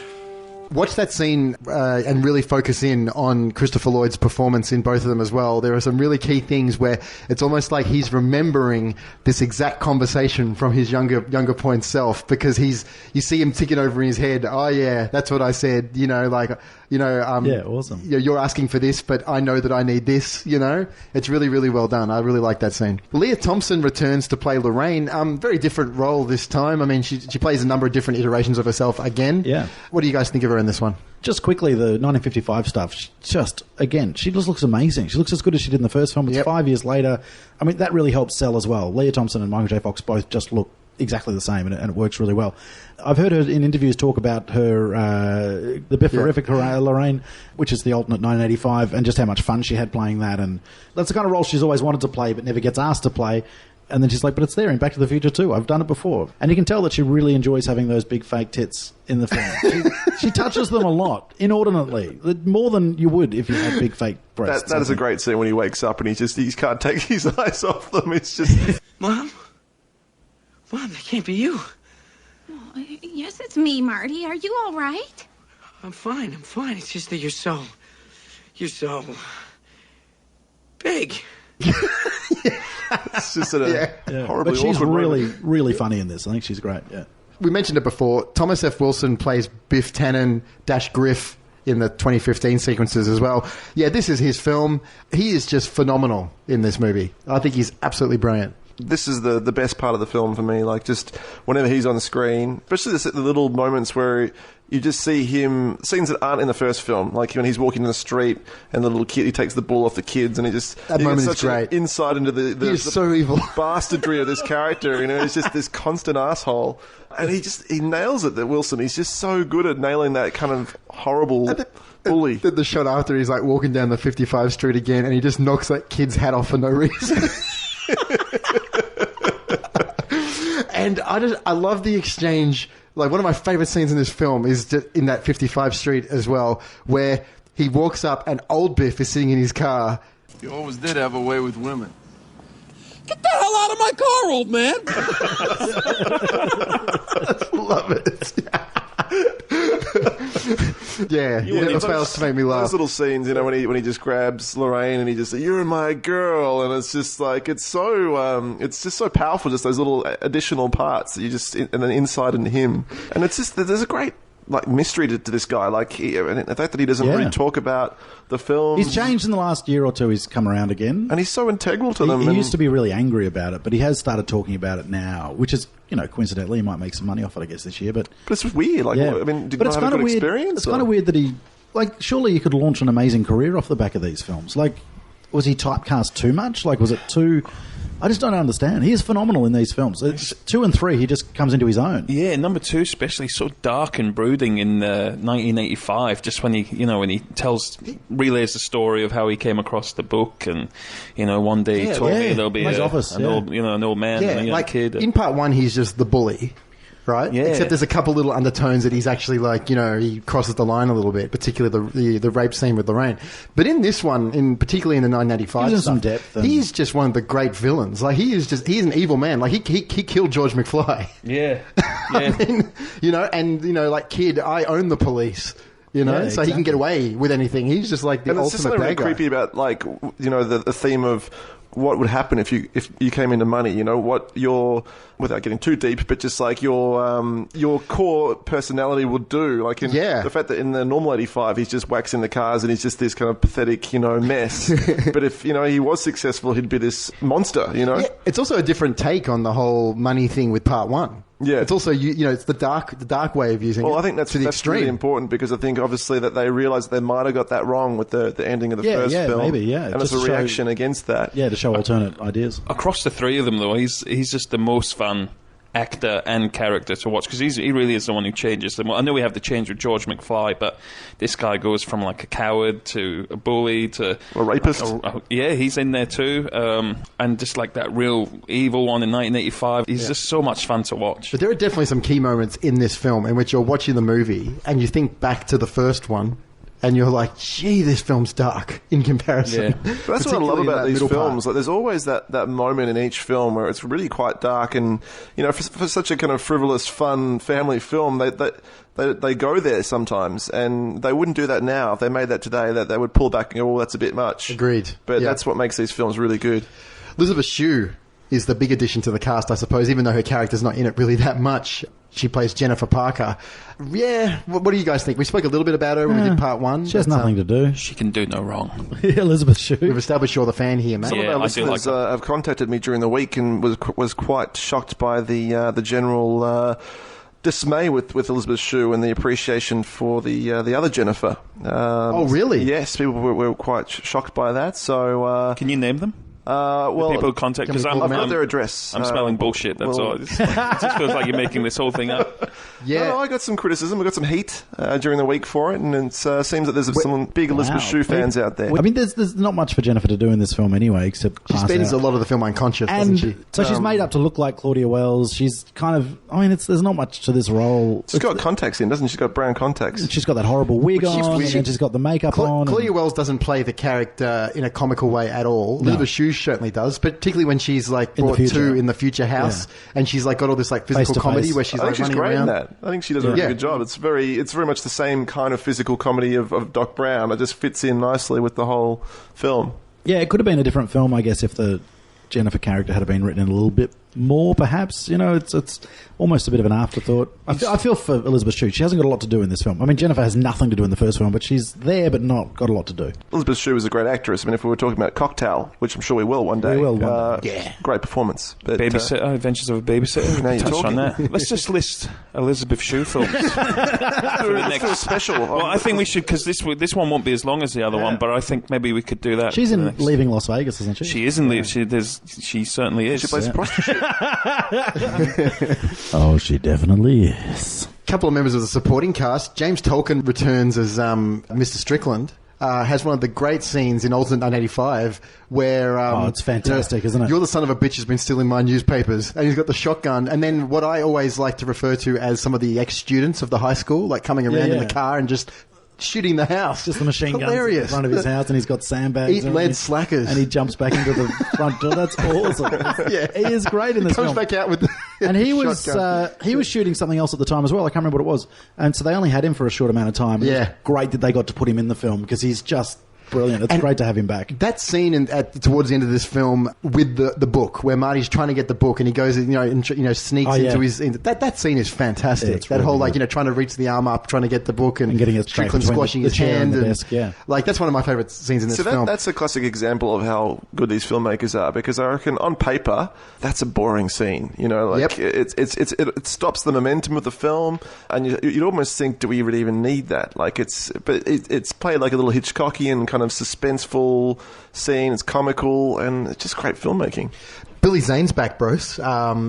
Watch that scene and really focus in on Christopher Lloyd's performance in both of them as well. There are some really key things where it's almost like he's remembering this exact conversation from his younger point self, because you see him ticking over in his head. Oh yeah, that's what I said. Awesome. You're asking for this, but I know that I need this. It's really, really well done. I really like that scene. Leah Thompson returns to play Lorraine. Very different role this time. I mean, she plays a number of different iterations of herself again. Yeah. What do you guys think of her in this one? Just quickly, the 1955 stuff, she just looks amazing. She looks as good as she did in the first film. It's 5 years later. I mean, that really helps sell as well. Leah Thompson and Michael J. Fox both just look exactly the same, and it works really well. I've heard her in interviews talk about her the Bifferific Lorraine, which is the alternate 1985, and just how much fun she had playing that. And that's the kind of role she's always wanted to play but never gets asked to play. And then she's like, but it's there in Back to the Future too. I've done it before. And you can tell that she really enjoys having those big fake tits in the film. She touches them a lot, inordinately, more than you would if you had big fake breasts. That is a great scene when he wakes up and he can't take his eyes off them. It's just... Mom, that can't be you. Oh, yes, it's me, Marty. Are you all right? I'm fine. It's just that you're so big. It's just horribly But she's awkward really, moment. really funny in this. I think she's great, yeah. We mentioned it before. Thomas F. Wilson plays Biff Tannen - Griff in the 2015 sequences as well. Yeah, this is his film. He is just phenomenal in this movie. I think he's absolutely brilliant. This is the best part of the film for me. Like, just whenever he's on the screen, especially the little moments where you just see him, scenes that aren't in the first film, like when he's walking in the street and the little kid, he takes the ball off the kids, and that moment is great. An insight into the so evil bastardry of this character. He's just this constant asshole, and he nails it. That Wilson, he's just so good at nailing that kind of horrible bully. The shot after, he's like walking down the 55 Street again, and he just knocks that kid's hat off for no reason. And I love the exchange. Like, one of my favourite scenes in this film is in that 55 Street as well, where he walks up and old Biff is sitting in his car. You always did have a way with women. Get the hell out of my car, old man! Love it. Yeah, it never fails to make me laugh. Those little scenes, when he just grabs Lorraine and he just says, "You're my girl," and it's just like it's just so powerful. Just those little additional parts that you just and then insight into him, and it's just there's a great mystery to this guy. Like and the fact that he doesn't really talk about the film. He's changed in the last year or two. He's come around again, and he's so integral to them. He used to be really angry about it, but he has started talking about it now, which is, coincidentally, he might make some money off it, I guess, this year. But it's weird. Like, I mean, did you not have a good experience? It's kind of weird that he, surely he could launch an amazing career off the back of these films. Like, was he typecast too much? Like, was it too? I just don't understand. He is phenomenal in these films. It's 2 and 3, he just comes into his own. Yeah, number 2 especially, so dark and brooding in 1985, just when he relays the story of how he came across the book, and, one day he told me there'll be an old man and a kid. In part 1, he's just the bully. Right? Yeah. Except there's a couple little undertones that he's actually he crosses the line a little bit, particularly the rape scene with Lorraine. But in this one, particularly in the 1985 stuff, some depth he's just one of the great villains. Like, he's an evil man. Like, he killed George McFly. Yeah. I mean, kid, I own the police. So exactly. He can get away with anything. He's just like the ultimate bad guy. It's just something really creepy about, the theme of what would happen if you came into money, what without getting too deep, but just like your core personality would do. Like the fact that in the normal 85 he's just waxing the cars and he's just this kind of pathetic, mess. But if, he was successful, he'd be this monster, Yeah, it's also a different take on the whole money thing with part 1. Yeah, it's also it's the dark way of using it. Well, I think that's really important, because I think obviously that they realised they might have got that wrong with the ending of the first film. Maybe, and it's a reaction against that. Yeah, to show alternate ideas. Across the 3 of them, though, he's just the most fun actor and character to watch, because he really is the one who changes them. I know we have the change with George McFly, but this guy goes from like a coward to a bully to a rapist. He's in there too, and just like that real evil one in 1985. He's just so much fun to watch. But there are definitely some key moments in this film in which you're watching the movie and you think back to the first one, and you're like, gee, this film's dark in comparison. Yeah. But that's what I love about these films. Like, there's always that moment in each film where it's really quite dark, and for such a kind of frivolous, fun family film, they go there sometimes, and they wouldn't do that now. If they made that today, that they would pull back and go, "Oh, that's a bit much." Agreed. But that's what makes these films really good. Elizabeth Shue is the big addition to the cast, I suppose, even though her character's not in it really that much. She plays Jennifer Parker. Yeah, what do you guys think? We spoke a little bit about her when we did part 1. She has nothing to do. She can do no wrong. Elizabeth Shue. We've established you're the fan here, mate. Some of our listeners have contacted me during the week and was quite shocked by the general dismay with Elizabeth Shue and the appreciation for the other Jennifer. Oh, really? Yes, people were quite shocked by that. So can you name them? Well, people contact, because I've got their address. I'm smelling bullshit. That's all. It just feels like you're making this whole thing up. Yeah, no, I got some criticism. I got some heat during the week for it, and it seems that there's some big Elizabeth Shue fans out there. I mean, there's not much for Jennifer to do in this film anyway, except she spends a lot of the film unconscious, doesn't she? So she's made up to look like Claudia Wells. She's kind of, there's not much to this role. She's got contacts in, doesn't she? She's got brown contacts. She's got that horrible wig on, and she's got the makeup on. Claudia Wells doesn't play the character in a comical way at all. No. Elizabeth Shue certainly does, but particularly when she's like brought to in the future house, and she's like got all this like physical comedy where she's like running around. I think she does a really good job. It's very much the same kind of physical comedy of Doc Brown. It just fits in nicely with the whole film. Yeah, it could have been a different film, I guess, if the Jennifer character had been written in a little bit more, perhaps. It's almost a bit of an afterthought. I feel for Elizabeth Shue. She hasn't got a lot to do in this film. I mean, Jennifer has nothing to do in the first film, but she's there but not got a lot to do. Elizabeth Shue is a great actress. I mean, if we were talking about Cocktail, which I'm sure we will one day. We will one day. Yeah. Great performance. But, Babysitter, Adventures of a Babysitter. Now you're touched on talking. that. Let's just list Elizabeth Shue films for the next special. Well, I think we should, because this one won't be as long as the other one, but I think maybe we could do that. She's in Leaving Las Vegas, isn't she? She is in She certainly is. She plays a prostitute. Oh, she definitely is. A couple of members of the supporting cast. James Tolkien returns as Mr. Strickland. has one of the great scenes in Alternate 1985 where... it's fantastic, isn't it? You're the son of a bitch who's been stealing my newspapers. And he's got the shotgun. And then what I always like to refer to as some of the ex-students of the high school, like coming around in the car and just... shooting the house. Just the machine guns in front of his house, and he's got sandbags. Eat lead slackers. And he jumps back into the front door. That's awesome. Yeah. He is great in this film. Comes back out with the and he was shooting something else at the time as well. I can't remember what it was. And so they only had him for a short amount of time. It was great that they got to put him in the film because he's just... brilliant. It's great to have him back. That scene towards the end of this film with the book, where Marty's trying to get the book and he goes, sneaks into his... That scene is fantastic. That really whole, trying to reach the arm up, trying to get the book and getting it Strickland squashing his hand. The desk, that's one of my favourite scenes in this film. That's a classic example of how good these filmmakers are, because I reckon on paper, that's a boring scene. It stops the momentum of the film, and you'd almost think, do we really even need that? It's played like a little Hitchcockian kind of suspenseful scene. It's comical and it's just great filmmaking. Billy Zane's back, Brose.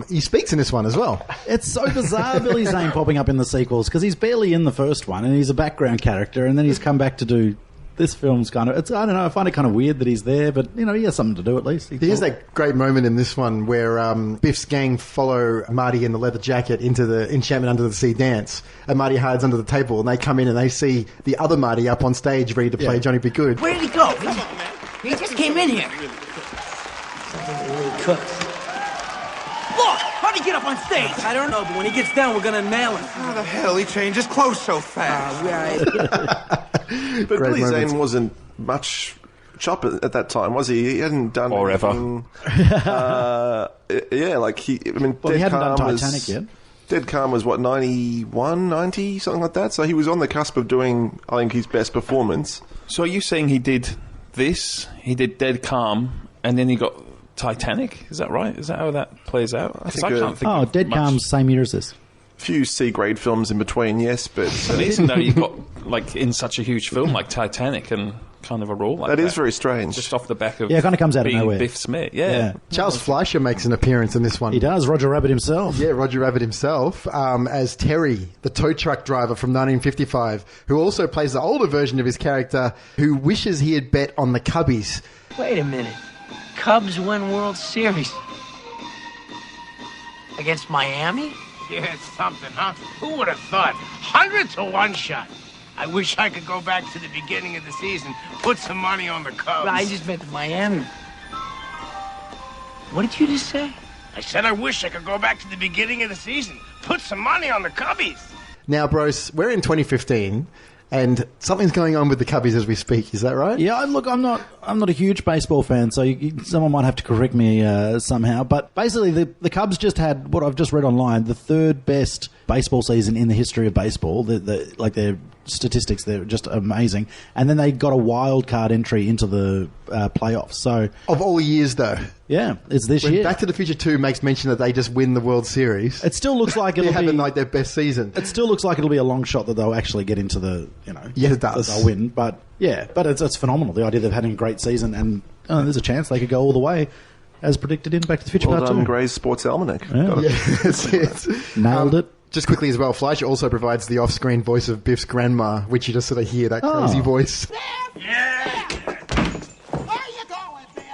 He speaks in this one as well. It's so bizarre, Billy Zane popping up in the sequels, because he's barely in the first one and he's a background character, and then he's come back to do this film's kind of... I don't know, I find it kind of weird that he's there, but, he has something to do at least. There's that great moment in this one where Biff's gang follow Marty in the leather jacket into the Enchantment Under the Sea dance, and Marty hides under the table, and they come in and they see the other Marty up on stage ready to play Johnny Be Good. Where did he go? Come on, man. He just came in here. Look, how'd he get up on stage? I don't know, but when he gets down, we're gonna nail him. How the hell he changed his clothes so fast? But Billy Zane wasn't much chop at that time, was he? He hadn't done anything. He hadn't done Titanic yet. Dead Calm was, 91, 90, something like that? So he was on the cusp of doing, I think, his best performance. So are you saying he did this, he did Dead Calm, and then he got Titanic? Is that right? Is that how that plays out? I can't think of Dead Calm's same year as this. Few C-grade films in between, yes, but... Amazing, though, you've got, in such a huge film like Titanic and kind of a role like that. That is very strange. Just off the back of it kind of comes out of nowhere. Biff Smith, yeah. Charles Fleischer makes an appearance in this one. He does, Roger Rabbit himself. Yeah, Roger Rabbit himself, as Terry, the tow truck driver from 1955, who also plays the older version of his character, who wishes he had bet on the Cubbies. Wait a minute. Cubs win World Series. Against Miami? Yeah, it's something, huh? Who would have thought? 100 to 1 shot. I wish I could go back to the beginning of the season, put some money on the Cubs. I just meant Miami. What did you just say? I said I wish I could go back to the beginning of the season, put some money on the Cubbies. Now, Brose, we're in 2015. And something's going on with the Cubbies as we speak. Is that right? Yeah, look, I'm not a huge baseball fan, so someone might have to correct me somehow. But basically, the Cubs just had what I've just read online, the third best baseball season in the history of baseball. Their statistics, they're just amazing. And then they got a wild card entry into the playoffs. So of all years, though. Yeah, it's this year. Back to the Future 2 makes mention that they just win the World Series. It still looks like it'll be their best season. It still looks like it'll be a long shot that they'll actually get into the, Yes, it does. They'll win. But it's phenomenal. The idea of having a great season, and there's a chance they could go all the way, as predicted in Back to the Future Part 2. Gray's Sports Almanac. That's it. Nailed it. Just quickly as well, Fleischer also provides the off-screen voice of Biff's grandma, which you just sort of hear, that crazy voice. Yeah! Where are you going, Biff?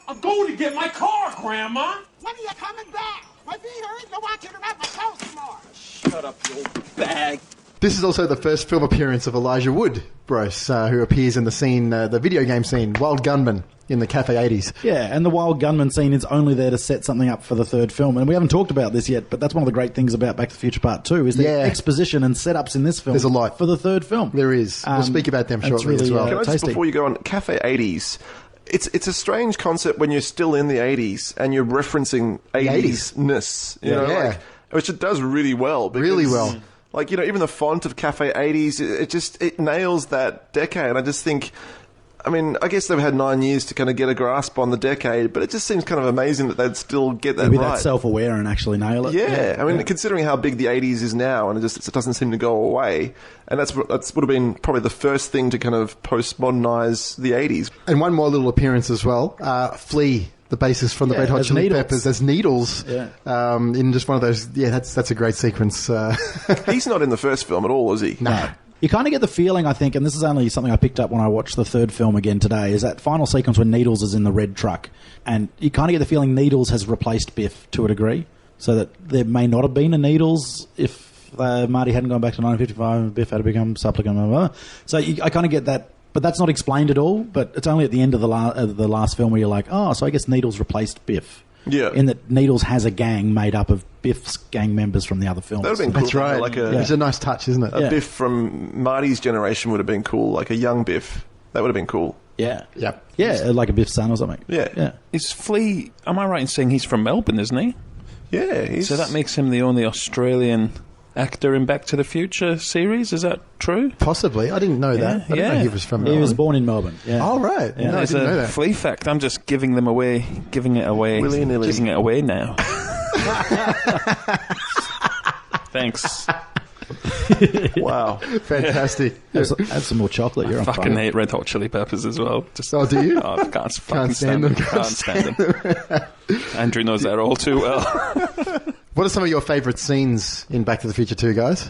I'm going to get my car, Grandma. When are you coming back? My feet hurt. I want you to wrap my clothes some more. Shut up, you old bag. This is also the first film appearance of Elijah Wood, Brose, who appears in the scene, the video game scene, Wild Gunman, in the Cafe 80s. Yeah, and the Wild Gunman scene is only there to set something up for the third film. And we haven't talked about this yet, but that's one of the great things about Back to the Future Part 2, is the exposition and setups in this film. There's a lot. For the third film. There is. We'll speak about them shortly really, as well. Can I just, before you go on, Cafe 80s... It's a strange concept when you're still in the 80s and you're referencing 80s-ness. Which it does really well. Because, really well. Even the font of Cafe 80s, it nails that decade. I just think... I guess they've had 9 years to kind of get a grasp on the decade, but it just seems kind of amazing that they'd still get that right. Be that self-aware and actually nail it. Yeah. Considering how big the 80s is now, and it doesn't seem to go away, and that's would have been probably the first thing to kind of postmodernise the 80s. And one more little appearance as well, Flea, the bassist from the Red Hot Chili Peppers, as Needles, in just one of those. Yeah, that's a great sequence. He's not in the first film at all, is he? No. You kind of get the feeling, I think, and this is only something I picked up when I watched the third film again today, is that final sequence when Needles is in the red truck, and you kind of get the feeling Needles has replaced Biff to a degree, so that there may not have been a Needles if Marty hadn't gone back to 1955 and Biff had to become supplicant, blah, blah, blah. So I kind of get that. But that's not explained at all. But it's only at the end of the last film where you're like, oh, so I guess Needles replaced Biff. Yeah. In that Needles has a gang made up of Biff's gang members from the other films. That would have been cool. That's right. Like It's a nice touch, isn't it? A Biff from Marty's generation would have been cool. Like a young Biff. That would have been cool. Yeah. Yep. Yeah, like a Biff's son or something. Yeah. Is Flea... Am I right in saying he's from Melbourne, isn't he? Yeah. So that makes him the only Australian actor in Back to the Future series. Is that true? Possibly. I didn't know that. I didn't know he was from Melbourne. He was born in Melbourne. Yeah. Oh, right. Yeah. No, I didn't know that. Flea fact. I'm just giving it away Willy-nilly. Giving it away now. Thanks. Wow. Fantastic. Add some more chocolate. You're on Fucking fire. hate Red Hot Chili Peppers as well. Just, Oh, do you? I can't fucking stand them. Can't stand them. Andrew knows that all too well. What are some of your favourite scenes in Back to the Future 2, guys?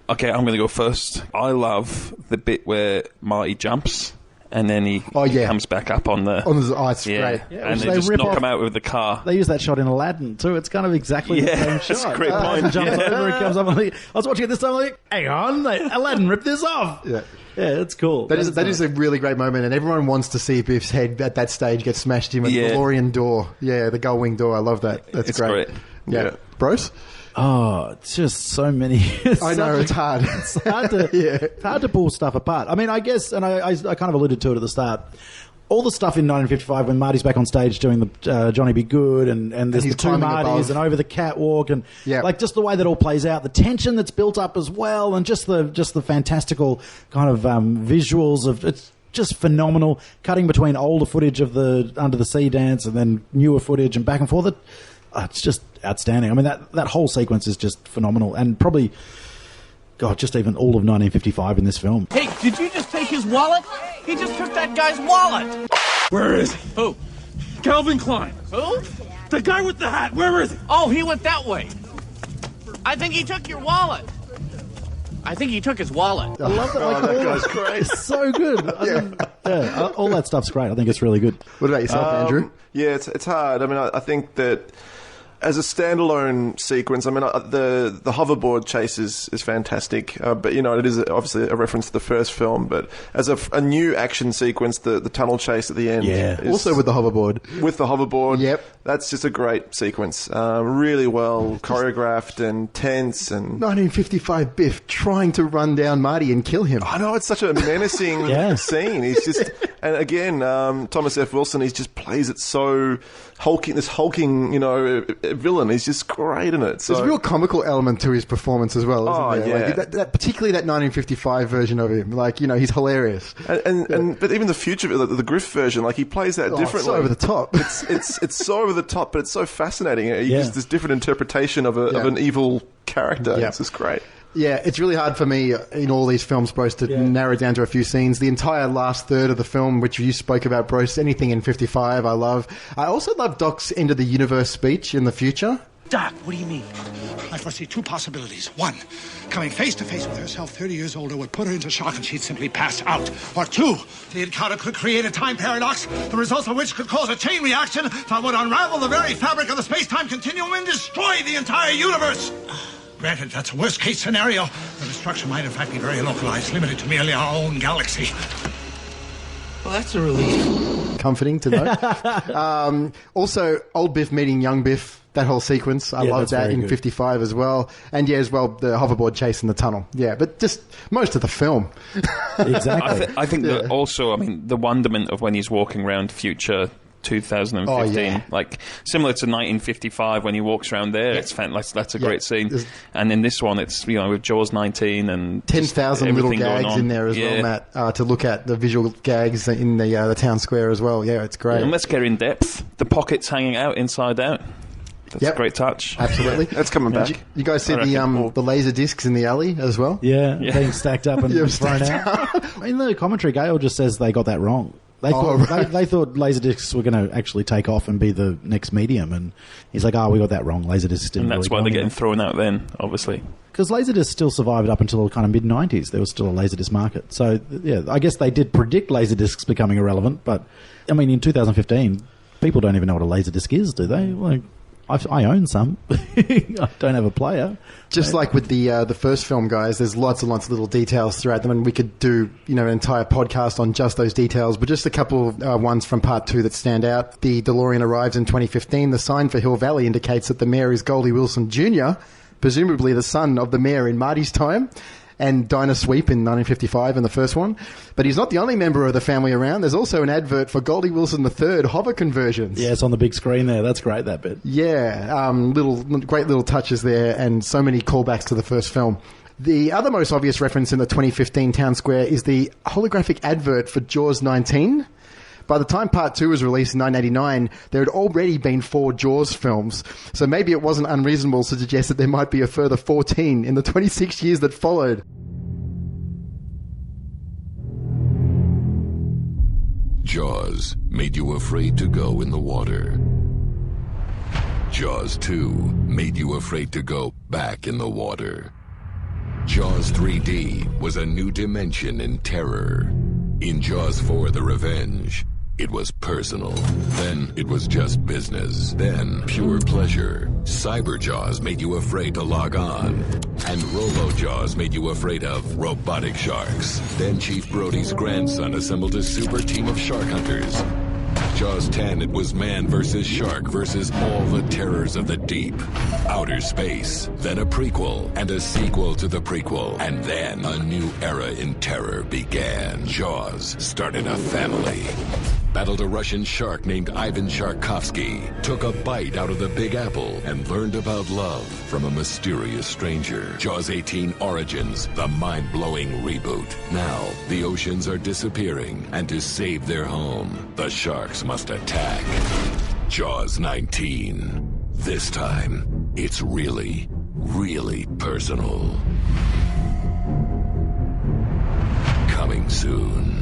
Okay, I'm going to go first. I love the bit where Marty jumps and then he comes back up on the... It's great. Yeah, and which they just rip knock off- him out with the car. They use that shot in Aladdin too. It's kind of exactly the same shot. that's a great Aladdin point. jumps Yeah. over, he comes up. I was watching it this time. I'm like, hang on, Aladdin ripped this off. Yeah. Yeah, it's cool. That is a really great moment, and everyone wants to see Biff's head at that stage get smashed in with the DeLorean door. Yeah, the gull wing door. I love that. That's great. Yeah. Brose? Oh, it's just so many. I know, it's hard. It's hard to it's hard to pull stuff apart. I mean, I guess, and I kind of alluded to it at the start. All the stuff in 1955 when Marty's back on stage doing the Johnny Be Good and there's he's the two climbing Martys above. and over the catwalk and like just the way that all plays out, the tension that's built up as well, and just the fantastical kind of visuals of it's just phenomenal. Cutting between older footage of the Under the Sea dance and then newer footage and back and forth. It's just outstanding. I mean, that whole sequence is just phenomenal, and probably, God, just even all of 1955 in this film. Hey, did you just take his wallet? He just took that guy's wallet. Where is he? Who? Calvin Klein. Who? The guy with the hat. Where is he? Oh, he went that way. I think he took your wallet. I think he took his wallet. I love that. That guy's great. It's so good. All that stuff's great. I think it's really good. What about yourself, Andrew? Yeah, it's hard. I mean, I think that as a standalone sequence, I mean, the hoverboard chase is fantastic, but, you know, it is obviously a reference to the first film, but as a new action sequence, the tunnel chase at the end. Yeah. Is, Also with the hoverboard. With the hoverboard. Yep. That's just a great sequence. Really well choreographed and tense. And 1955 Biff trying to run down Marty and kill him. I know, it's such a menacing scene. He's just... And again, Thomas F. Wilson, he just plays it so hulking, you know, villain. He's just great in it. So. There's a real comical element to his performance as well, isn't there? Yeah. Like particularly that 1955 version of him. Like, you know, he's hilarious. And but even the future, the Griff version, like he plays that differently. It's so over the top. It's so over the top, but it's so fascinating. You get this different interpretation of an evil character. Yeah. It's just great. Yeah, it's really hard for me in all these films, Bruce, to narrow down to a few scenes. The entire last third of the film, which you spoke about, Bruce, anything in 55, I love. I also love Doc's end of the universe speech in the future. Doc, what do you mean? I foresee two possibilities. One, coming face to face with herself 30 years older would put her into shock and she'd simply pass out. Or two, the encounter could create a time paradox, the results of which could cause a chain reaction that would unravel the very fabric of the space-time continuum and destroy the entire universe. Granted, that's a worst-case scenario. The destruction might, in fact, be very localized, limited to merely our own galaxy. Well, that's a relief. Comforting to know. Also, old Biff meeting young Biff, that whole sequence. I love that in 55 as well. And as well, the hoverboard chase in the tunnel. Yeah, but just most of the film. Exactly. I think that also, I mean, the wonderment of when he's walking around future 2015, like similar to 1955 when he walks around there, it's fantastic. That's a great scene. And in this one, it's, you know, with Jaws 19 and 10,000 little gags in there as well, Matt, to look at the visual gags in the town square as well. Yeah, it's great. And let's get in depth. The pockets hanging out inside out. That's a great touch. Absolutely. That's coming back. You guys see the laser discs in the alley as well? Yeah, being stacked up and thrown out. In the commentary, Gale just says they got that wrong. They thought laserdiscs were going to actually take off and be the next medium, and he's like, we got that wrong. Laserdiscs didn't. And that's why they're getting thrown out then, obviously. Because laserdiscs still survived up until the kind of mid-90s. There was still a laserdisc market. So, yeah, I guess they did predict laserdiscs becoming irrelevant, but, I mean, in 2015, people don't even know what a laserdisc is, do they? Like, I own some. I don't have a player. Just like with the first film, guys, there's lots and lots of little details throughout them, and we could do an entire podcast on just those details. But just a couple of ones from Part 2 that stand out. The DeLorean arrives in 2015. The sign for Hill Valley indicates that the mayor is Goldie Wilson Jr., presumably the son of the mayor in Marty's time, and Dinah Sweep in 1955 in the first one. But he's not the only member of the family around. There's also an advert for Goldie Wilson III hover conversions. Yeah, it's on the big screen there. That's great, that bit. Yeah, great little touches there, and so many callbacks to the first film. The other most obvious reference in the 2015 town square is the holographic advert for Jaws 19. By the time Part 2 was released in 1989, there had already been 4 Jaws films, so maybe it wasn't unreasonable to suggest that there might be a further 14 in the 26 years that followed. Jaws made you afraid to go in the water. Jaws 2 made you afraid to go back in the water. Jaws 3D was a new dimension in terror. In Jaws 4: The Revenge, it was personal. Then it was just business. Then pure pleasure. Cyber Jaws made you afraid to log on. And Robo Jaws made you afraid of robotic sharks. Then Chief Brody's grandson assembled a super team of shark hunters. Jaws 10, it was man versus shark versus all the terrors of the deep. Outer space, then a prequel and a sequel to the prequel. And then a new era in terror began. Jaws started a family. Battled a Russian shark named Ivan Sharkovsky, took a bite out of the Big Apple, and learned about love from a mysterious stranger. Jaws 18 Origins, the mind-blowing reboot. Now, the oceans are disappearing, and to save their home, the sharks must attack. Jaws 19. This time, it's really, really personal. Coming soon.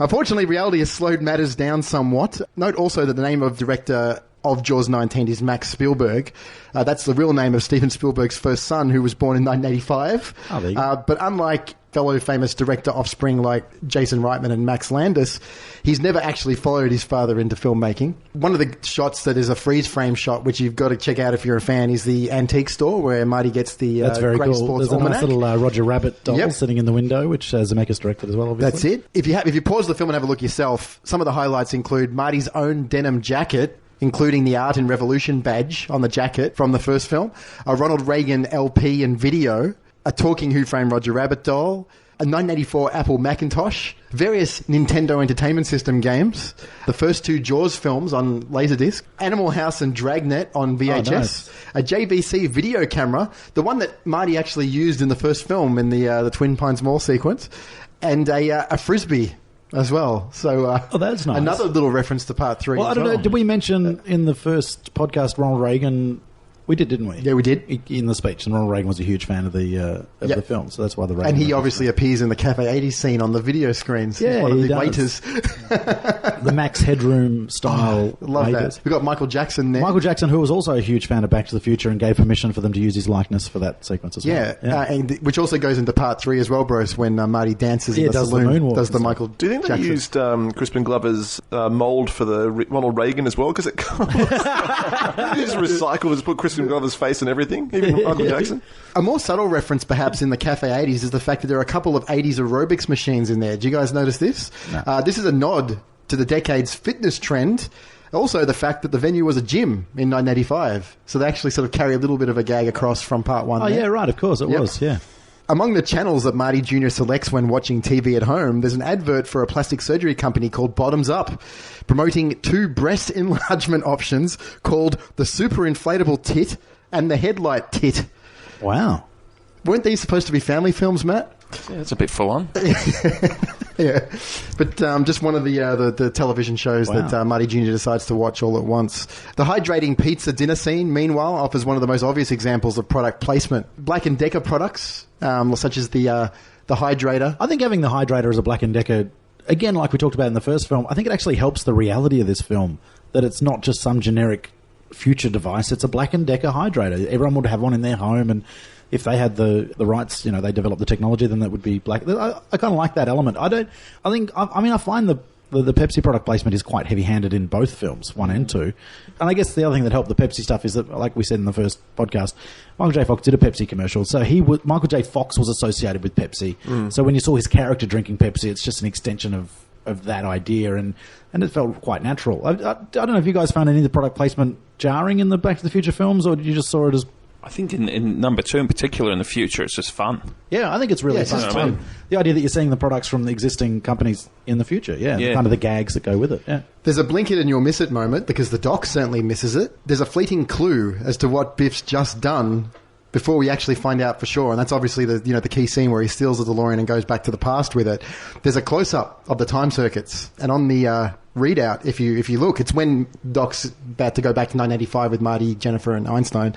Unfortunately, reality has slowed matters down somewhat. Note also that the name of director of Jaws 19 is Max Spielberg. That's the real name of Steven Spielberg's first son, who was born in 1985. Oh, there you go. But unlike fellow famous director offspring like Jason Reitman and Max Landis, he's never actually followed his father into filmmaking. One of the shots that is a freeze frame shot, which you've got to check out if you're a fan, is the antique store where Marty gets the That's very Great cool. Sports There's Almanac. a nice little Roger Rabbit doll sitting in the window, which Zemeckis directed as well, obviously. That's it. If you pause the film and have a look yourself, some of the highlights include Marty's own denim jacket, including the Art and Revolution badge on the jacket from the first film, a Ronald Reagan LP and video, a talking Who Framed Roger Rabbit doll, a 1984 Apple Macintosh, various Nintendo Entertainment System games, the first 2 Jaws films on Laserdisc, Animal House and Dragnet on VHS, nice. a JVC video camera, the one that Marty actually used in the first film in the Twin Pines Mall sequence, and a Frisbee as well. So that's nice. Another little reference to Part 3 Well, I don't know, did we mention in the first podcast Ronald Reagan? We did, didn't we? Yeah, we did. In the speech, and Ronald Reagan was a huge fan of the film, so that's why the Reagan... And he obviously appears in the Cafe 80 scene on the video screens. Yeah, he's one of the does. waiters. The Max Headroom style love waiters. that. We've got Michael Jackson there. Michael Jackson, who was also a huge fan of Back to the Future and gave permission for them to use his likeness for that sequence as well. And which also goes into Part 3 as well, Bruce, when Marty dances in the does saloon. The moonwalk. Does the Michael Do you think Jackson. they used Crispin Glover's mould for the Ronald Reagan as well? Because it you just recycle, just put Crispin Glover's face and everything, even Michael Jackson. A more subtle reference, perhaps, in the Cafe 80s is the fact that there are a couple of 80s aerobics machines in there. Do you guys notice this? No. This is a nod to the decade's fitness trend. Also, the fact that the venue was a gym in 1985. So they actually sort of carry a little bit of a gag across from Part 1. Oh, there. yeah, right, of course, it was, yeah. Among the channels that Marty Jr. selects when watching TV at home, there's an advert for a plastic surgery company called Bottoms Up, promoting 2 breast enlargement options called the Super Inflatable Tit and the Headlight Tit. Wow. Weren't these supposed to be family films, Matt? Yeah, it's a bit full on. Yeah, but just one of the television shows Wow. that Marty Jr. decides to watch all at once. The hydrating pizza dinner scene, meanwhile, offers one of the most obvious examples of product placement. Black & Decker products, such as the hydrator. I think having the hydrator as a Black & Decker again, like we talked about in the first film, I think it actually helps the reality of this film that it's not just some generic future device. It's a Black & Decker hydrator. Everyone would have one in their home, and if they had the rights, they developed the technology, then that would be Black. I kind of like that element. I find the Pepsi product placement is quite heavy-handed in both films, 1 and 2. And I guess the other thing that helped the Pepsi stuff is that, like we said in the first podcast, Michael J. Fox did a Pepsi commercial. So Michael J. Fox was associated with Pepsi. So when you saw his character drinking Pepsi, it's just an extension of that idea, and it felt quite natural. I don't know if you guys found any of the product placement jarring in the Back to the Future films, or did you just saw it as... I think in number 2 in particular, in the future, it's just fun. Yeah, I think it's really fun. I mean? The idea that you're seeing the products from the existing companies in the future, kind of the gags that go with it. Yeah. There's a blink it and you'll miss it moment, because the Doc certainly misses it. There's a fleeting clue as to what Biff's just done before we actually find out for sure, and that's obviously the key scene where he steals the DeLorean and goes back to the past with it. There's a close-up of the time circuits, and on the readout, if you look, it's when Doc's about to go back to 1985 with Marty, Jennifer, and Einstein.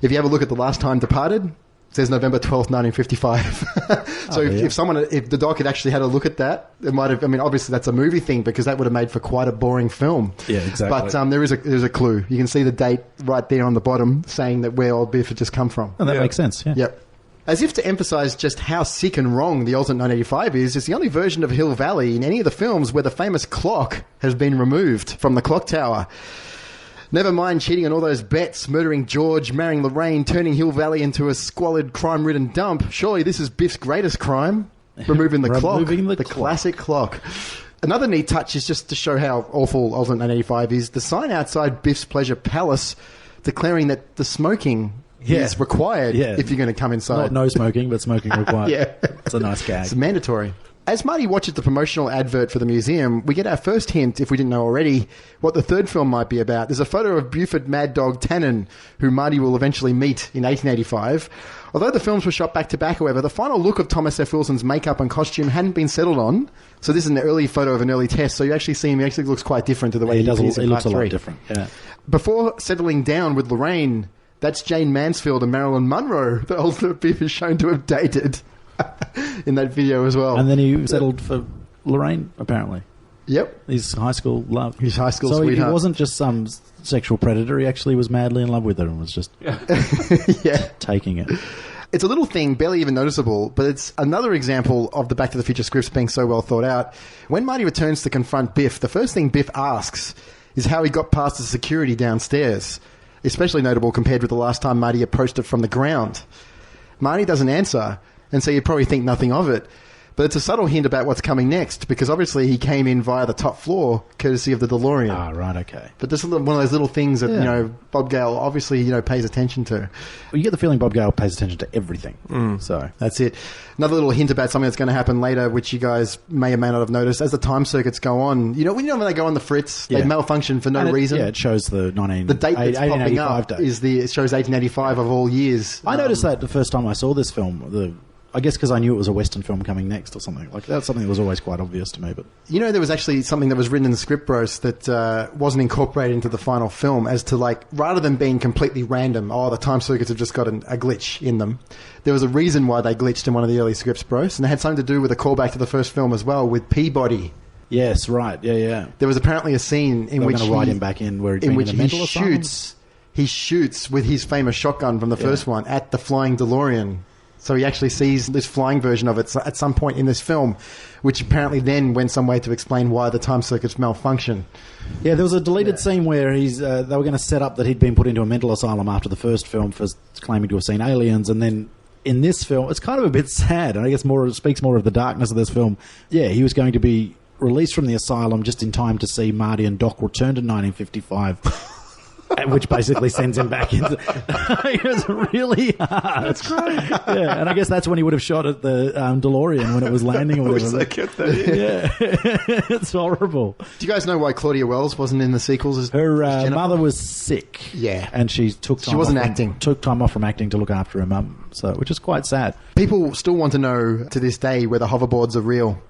If you have a look at the last time departed, it says November 12th, 1955. So if the Doc had actually had a look at that, it might have... I mean, obviously that's a movie thing, because that would have made for quite a boring film. Yeah, exactly. But there's a clue. You can see the date right there on the bottom saying that where old Biff had just come from. Oh, that makes sense, yeah. Yep. As if to emphasise just how sick and wrong the alternate 1985 is, it's the only version of Hill Valley in any of the films where the famous clock has been removed from the clock tower. Never mind cheating on all those bets, murdering George, marrying Lorraine, turning Hill Valley into a squalid, crime-ridden dump. Surely this is Biff's greatest crime, removing the clock, the classic clock. Another neat touch is just to show how awful alternate 1985 is. The sign outside Biff's Pleasure Palace declaring that the smoking is required if you're going to come inside. Not no smoking, but smoking required. Yeah. It's a nice gag. It's mandatory. As Marty watches the promotional advert for the museum, we get our first hint, if we didn't know already, what the third film might be about. There's a photo of Buford Mad Dog Tannen, who Marty will eventually meet in 1885. Although the films were shot back-to-back, however, the final look of Thomas F. Wilson's makeup and costume hadn't been settled on. So this is an early photo of an early test, so you actually see him, he actually looks quite different to the way he appears in Part 3. He looks a lot different, yeah. Before settling down with Lorraine, that's Jane Mansfield and Marilyn Monroe that alternate Biff is shown to have dated in that video as well. And then he settled for Lorraine, apparently. Yep. His high school love. His high school sweetheart. So he wasn't just some sexual predator, he actually was madly in love with her and was just taking it. It's a little thing, barely even noticeable, but it's another example of the Back to the Future scripts being so well thought out. When Marty returns to confront Biff, the first thing Biff asks is how he got past the security downstairs, especially notable compared with the last time Marty approached it from the ground. Marty doesn't answer, and so you'd probably think nothing of it. But it's a subtle hint about what's coming next, because obviously he came in via the top floor, courtesy of the DeLorean. Ah, right, okay. But this is one of those little things that, Bob Gale obviously, pays attention to. Well, you get the feeling Bob Gale pays attention to everything. So that's it. Another little hint about something that's going to happen later, which you guys may or may not have noticed, as the time circuits go on. When they go on the fritz, they malfunction for no reason. Yeah, it shows the the date that's popping up it shows 1885 of all years. I noticed that the first time I saw this film, I guess because I knew it was a Western film coming next or something. Like, that's something that was always quite obvious to me. But there was actually something that was written in the script, Brose, that wasn't incorporated into the final film, as to, rather than being completely random, the time circuits have just got a glitch in them. There was a reason why they glitched in one of the early scripts, Brose, and it had something to do with a callback to the first film as well, with Peabody. Yes, right, yeah. There was apparently a scene in which write him back in where he shoots with his famous shotgun from the first one at the flying DeLorean. So he actually sees this flying version of it at some point in this film, which apparently then went some way to explain why the time circuits malfunction. Yeah, there was a deleted scene where they were going to set up that he'd been put into a mental asylum after the first film for claiming to have seen aliens, and then in this film, it's kind of a bit sad, and I guess it speaks more of the darkness of this film. Yeah, he was going to be released from the asylum just in time to see Marty and Doc return to 1955. Which basically sends him back into... It was really hard. That's great. Yeah, and I guess that's when he would have shot at the DeLorean when it was landing or whatever. I wish they kept that in. Yeah. It's horrible. Do you guys know why Claudia Wells wasn't in the sequels? Her mother was sick. Yeah. And she took time took time off from acting to look after her mum, which is quite sad. People still want to know to this day whether hoverboards are real.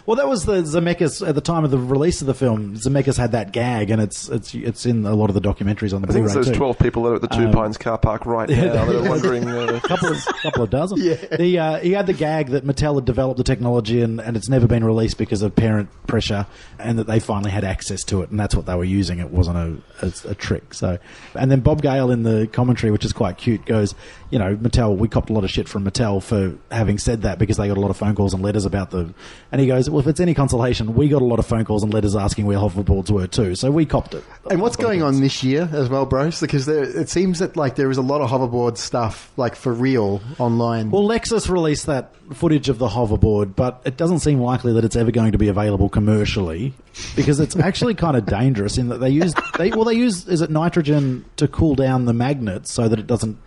Well, that was the Zemeckis at the time of the release of the film. Zemeckis had that gag, and it's in a lot of the documentaries on the Blu-ray. I think there's 12 people that are at the Two Pines car park right now that are wondering. A couple of dozen. Yeah. He had the gag that Mattel had developed the technology, and it's never been released because of parent pressure, and that they finally had access to it, and that's what they were using. It wasn't a trick. So, and then Bob Gale in the commentary, which is quite cute, goes, Mattel, we copped a lot of shit from Mattel for having said that because they got a lot of phone calls and letters about the. And he goes, well, if it's any consolation, we got a lot of phone calls and letters asking where hoverboards were too, so we copped it. And what's going on this year as well, Brose? Because it seems that there is a lot of hoverboard stuff for real online. Well, Lexus released that footage of the hoverboard, but it doesn't seem likely that it's ever going to be available commercially because it's actually kind of dangerous in that they use is it nitrogen to cool down the magnet so that it doesn't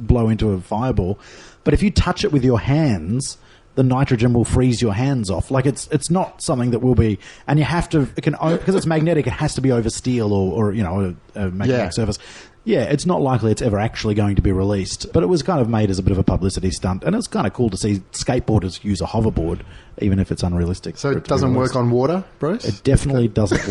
blow into a fireball. But if you touch it with your hands, the nitrogen will freeze your hands off. It's not something that will be, and you have to, because it's magnetic, it has to be over steel or a magnetic surface. Yeah, it's not likely it's ever actually going to be released, but it was kind of made as a bit of a publicity stunt, and it's kind of cool to see skateboarders use a hoverboard, even if it's unrealistic. So it doesn't work on water, Bruce? It definitely doesn't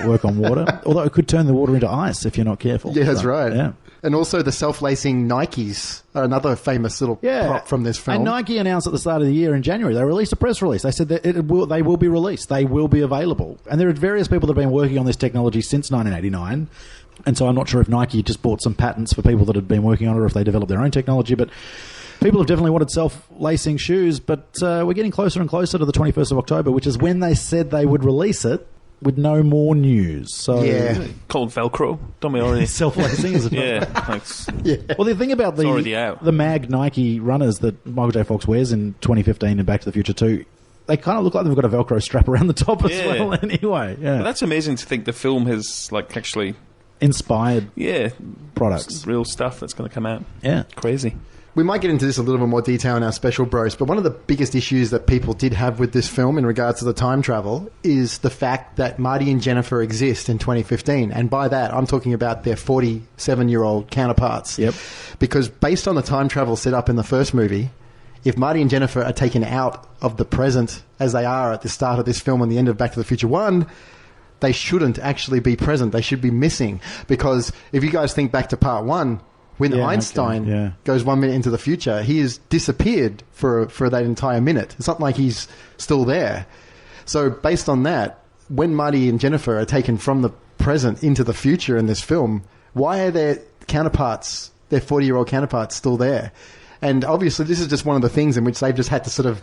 work on water, although it could turn the water into ice if you're not careful. Yeah, that's right. Yeah. And also the self-lacing Nikes are another famous little prop from this film. And Nike announced at the start of the year in January, they released a press release. They said that they will be released. They will be available. And there are various people that have been working on this technology since 1989. And so I'm not sure if Nike just bought some patents for people that had been working on it or if they developed their own technology. But people have definitely wanted self-lacing shoes. But we're getting closer and closer to the 21st of October, which is when they said they would release it. With no more news. So called Velcro. Don't we already self-lacing is it? Well, the thing about the mag Nike runners that Michael J. Fox wears in 2015 and Back to the Future 2, they kind of look like they've got a Velcro strap around the top as well. Anyway, But that's amazing to think the film has actually inspired products, real stuff that's going to come out. Yeah, crazy. We might get into this a little bit more detail in our special, Bros, but one of the biggest issues that people did have with this film in regards to the time travel is the fact that Marty and Jennifer exist in 2015. And by that, I'm talking about their 47-year-old counterparts. Yep. Because based on the time travel set up in the first movie, if Marty and Jennifer are taken out of the present as they are at the start of this film and the end of Back to the Future 1, they shouldn't actually be present. They should be missing. Because if you guys think back to part 1... when Einstein goes 1 minute into the future, he has disappeared for that entire minute. It's not like he's still there. So based on that, when Marty and Jennifer are taken from the present into the future in this film, why are their counterparts, their 40-year-old counterparts, still there? And obviously this is just one of the things in which they've just had to sort of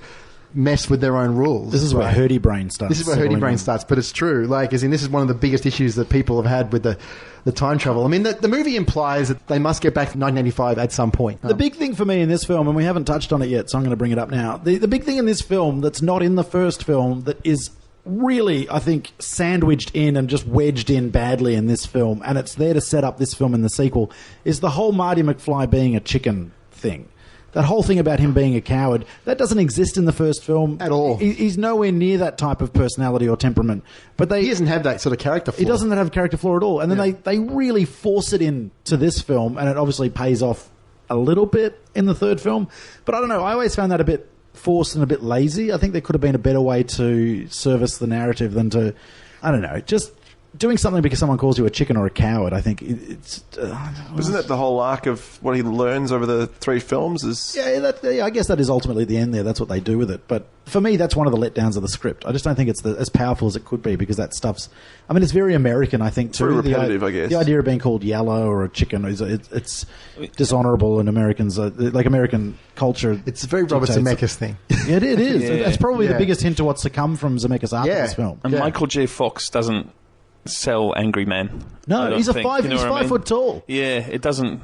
mess with their own rules. This is where Hurdy Brain starts. This is where Hurdy Brain starts, but it's true. This is one of the biggest issues that people have had with the time travel. I mean, the movie implies that they must get back to 1985 at some point. The big thing for me in this film, and we haven't touched on it yet, so I'm going to bring it up now. The big thing in this film that's not in the first film that is really, I think, sandwiched in and just wedged in badly in this film, and it's there to set up this film in the sequel, is the whole Marty McFly being a chicken thing. That whole thing about him being a coward, that doesn't exist in the first film. At all. He's nowhere near that type of personality or temperament. But he doesn't have that sort of character flaw. He doesn't have character flaw at all. And then they really force it into this film, and it obviously pays off a little bit in the third film. But I don't know, I always found that a bit forced and a bit lazy. I think there could have been a better way to service the narrative than to, I don't know, just doing something because someone calls you a chicken or a coward. I think it's... Isn't that the whole arc of what he learns over the 3 films? I guess that is ultimately the end there. That's what they do with it. But for me, that's one of the letdowns of the script. I just don't think it's as powerful as it could be because that stuff's... I mean, it's very American, I think, too. Very repetitive, I guess. The idea of being called yellow or a chicken, it's dishonourable in Americans. American culture... It's a very Robert Zemeckis thing. It is. Yeah. That's probably the biggest hint to what's to come from Zemeckis after this film. And Michael J. Fox doesn't sell angry men. No, he's 5 foot tall. Yeah, it doesn't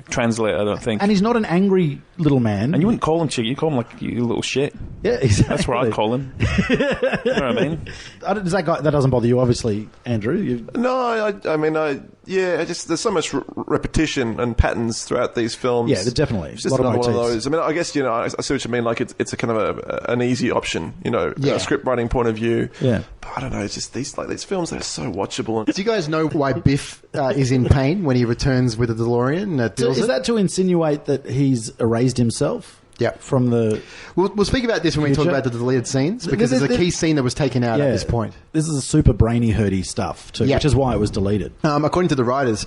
translate, I don't think. And he's not an angry little man. And you wouldn't call him chick, you call him like you little shit. Yeah, exactly. That's what I'd call him. You know what I mean? Does that doesn't bother you, obviously, Andrew? No, there's so much repetition and patterns throughout these films. Yeah, definitely. It's just another one of those. I mean, I guess, I see what you mean, like it's a kind of an easy option, a script writing point of view. Yeah. But I don't know, it's just these films that are so watchable. Do you guys know why Biff is in pain when he returns with a DeLorean? Is that to insinuate that he's erased himself? Yeah. From the... We'll speak about this when we talk about the deleted scenes, because there's a key scene that was taken out at this point. This is a super brainy, hurty stuff, too, which is why it was deleted. According to the writers,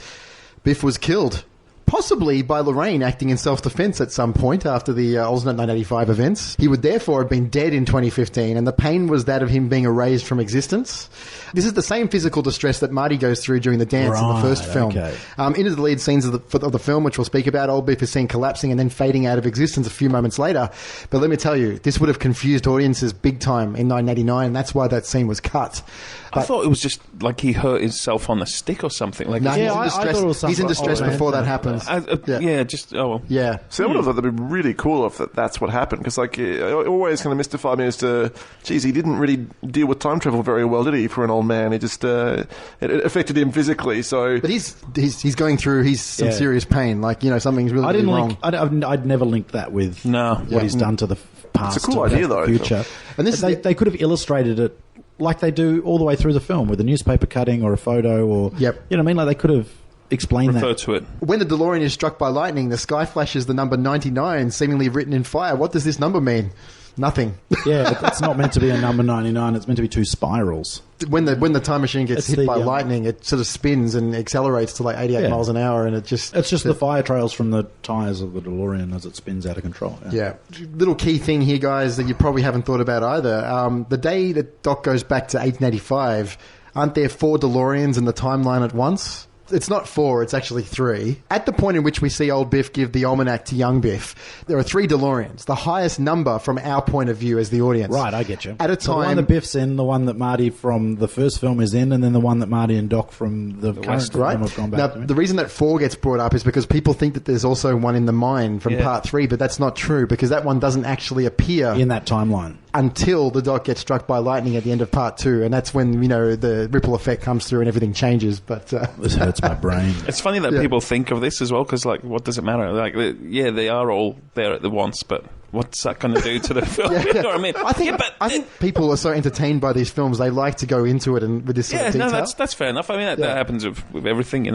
Biff was killed, possibly by Lorraine acting in self-defense at some point after the alternate 1985 events. He would therefore have been dead in 2015, and the pain was that of him being erased from existence. This is the same physical distress that Marty goes through during the dance in the first film. Okay. Into the lead scenes of the film, which we'll speak about, old Biff is seen collapsing and then fading out of existence a few moments later. But let me tell you, this would have confused audiences big time in 1989, and that's why that scene was cut. I thought it was just like he hurt himself on the stick or something. Like, no, I thought it was he's in distress before that happens. Yeah. See, I would have thought that'd be really cool if that's what happened, because like it always kind of mystified me as to, geez, he didn't really deal with time travel very well, did he? For an old man, he just it affected him physically. So, but he's going through some serious pain. Like, something's really wrong. I'd never linked that with what he's done to the past. It's a cool idea, though. Future, and they could have illustrated it like they do all the way through the film with a newspaper cutting or a photo, or you know what I mean. Like they could have explained Refer to it. When the DeLorean is struck by lightning, the sky flashes the number 99, seemingly written in fire. What does this number mean? Nothing. It's not meant to be a number 99. It's meant to be two spirals. When the time machine gets hit by lightning, it sort of spins and accelerates to like 88 miles an hour, and it's just the fire trails from the tyres of the DeLorean as it spins out of control. Little key thing here, guys, that you probably haven't thought about either. The day that Doc goes back to 1885, aren't there 4 DeLoreans in the timeline at once? It's not 4, it's actually 3. At the point in which we see old Biff give the almanac to young Biff, there are 3 DeLoreans, the highest number from our point of view as the audience. Right, I get you. At a time... the one that Biff's in, the one that Marty from the first film is in, and then the one that Marty and Doc from the current film have gone back to. The reason that 4 gets brought up is because people think that there's also one in the mine from part 3, but that's not true, because that one doesn't actually appear... in that timeline. Until the Doc gets struck by lightning at the end of part 2, and that's when, the ripple effect comes through and everything changes. But this hurts my brain. It's funny that people think of this as well, because, like, what does it matter? Like, they are all there at the once, but what's that going to do to the film? You know what I mean? I think people are so entertained by these films, they like to go into it and with this sort of detail. No, that's fair enough. I mean, that happens with everything,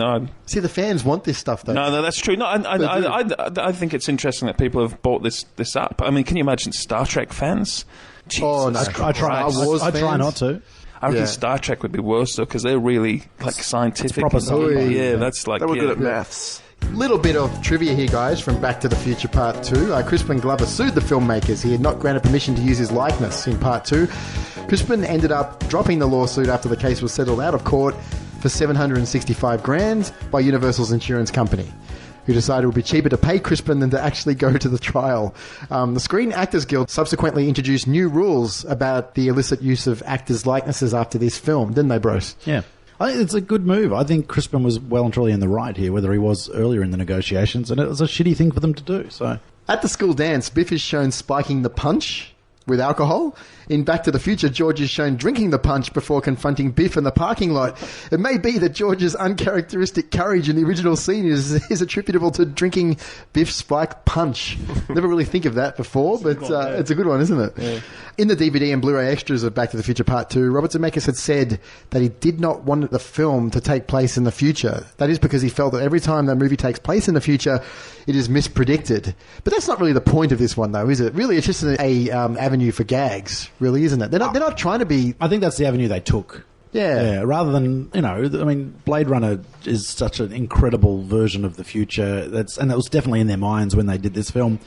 See, the fans want this stuff, though. No, that's true. No, I think it's interesting that people have bought this up. I mean, can you imagine Star Trek fans? Jesus. Oh, no. I try not to. I reckon Star Trek would be worse, though, because they're really, like, scientific. Proper science. That's like... They were good at maths. Little bit of trivia here, guys, from Back to the Future Part 2. Crispin Glover sued the filmmakers. He had not granted permission to use his likeness in Part 2. Crispin ended up dropping the lawsuit after the case was settled out of court for $765,000 by Universal's insurance company, who decided it would be cheaper to pay Crispin than to actually go to the trial. The Screen Actors Guild subsequently introduced new rules about the illicit use of actors' likenesses after this film, didn't they, Brose? Yeah. I think it's a good move. I think Crispin was well and truly in the right here, whether he was earlier in the negotiations, and it was a shitty thing for them to do. So, at the school dance, Biff is shown spiking the punch with alcohol. In Back to the Future, George is shown drinking the punch before confronting Biff in the parking lot. It may be that George's uncharacteristic courage in the original scene is attributable to drinking Biff's spiked punch. Never really think of that before, but it's a good one, isn't it? Yeah. In the DVD and Blu-ray extras of Back to the Future Part 2, Robert Zemeckis had said that he did not want the film to take place in the future. That is because he felt that every time that movie takes place in the future, it is mispredicted. But that's not really the point of this one, though, is it? Really, it's just an avenue for gags, really, isn't it? They're not trying to be... I think that's the avenue they took. Yeah. Rather than, Blade Runner is such an incredible version of the future. And that was definitely in their minds when they did this film.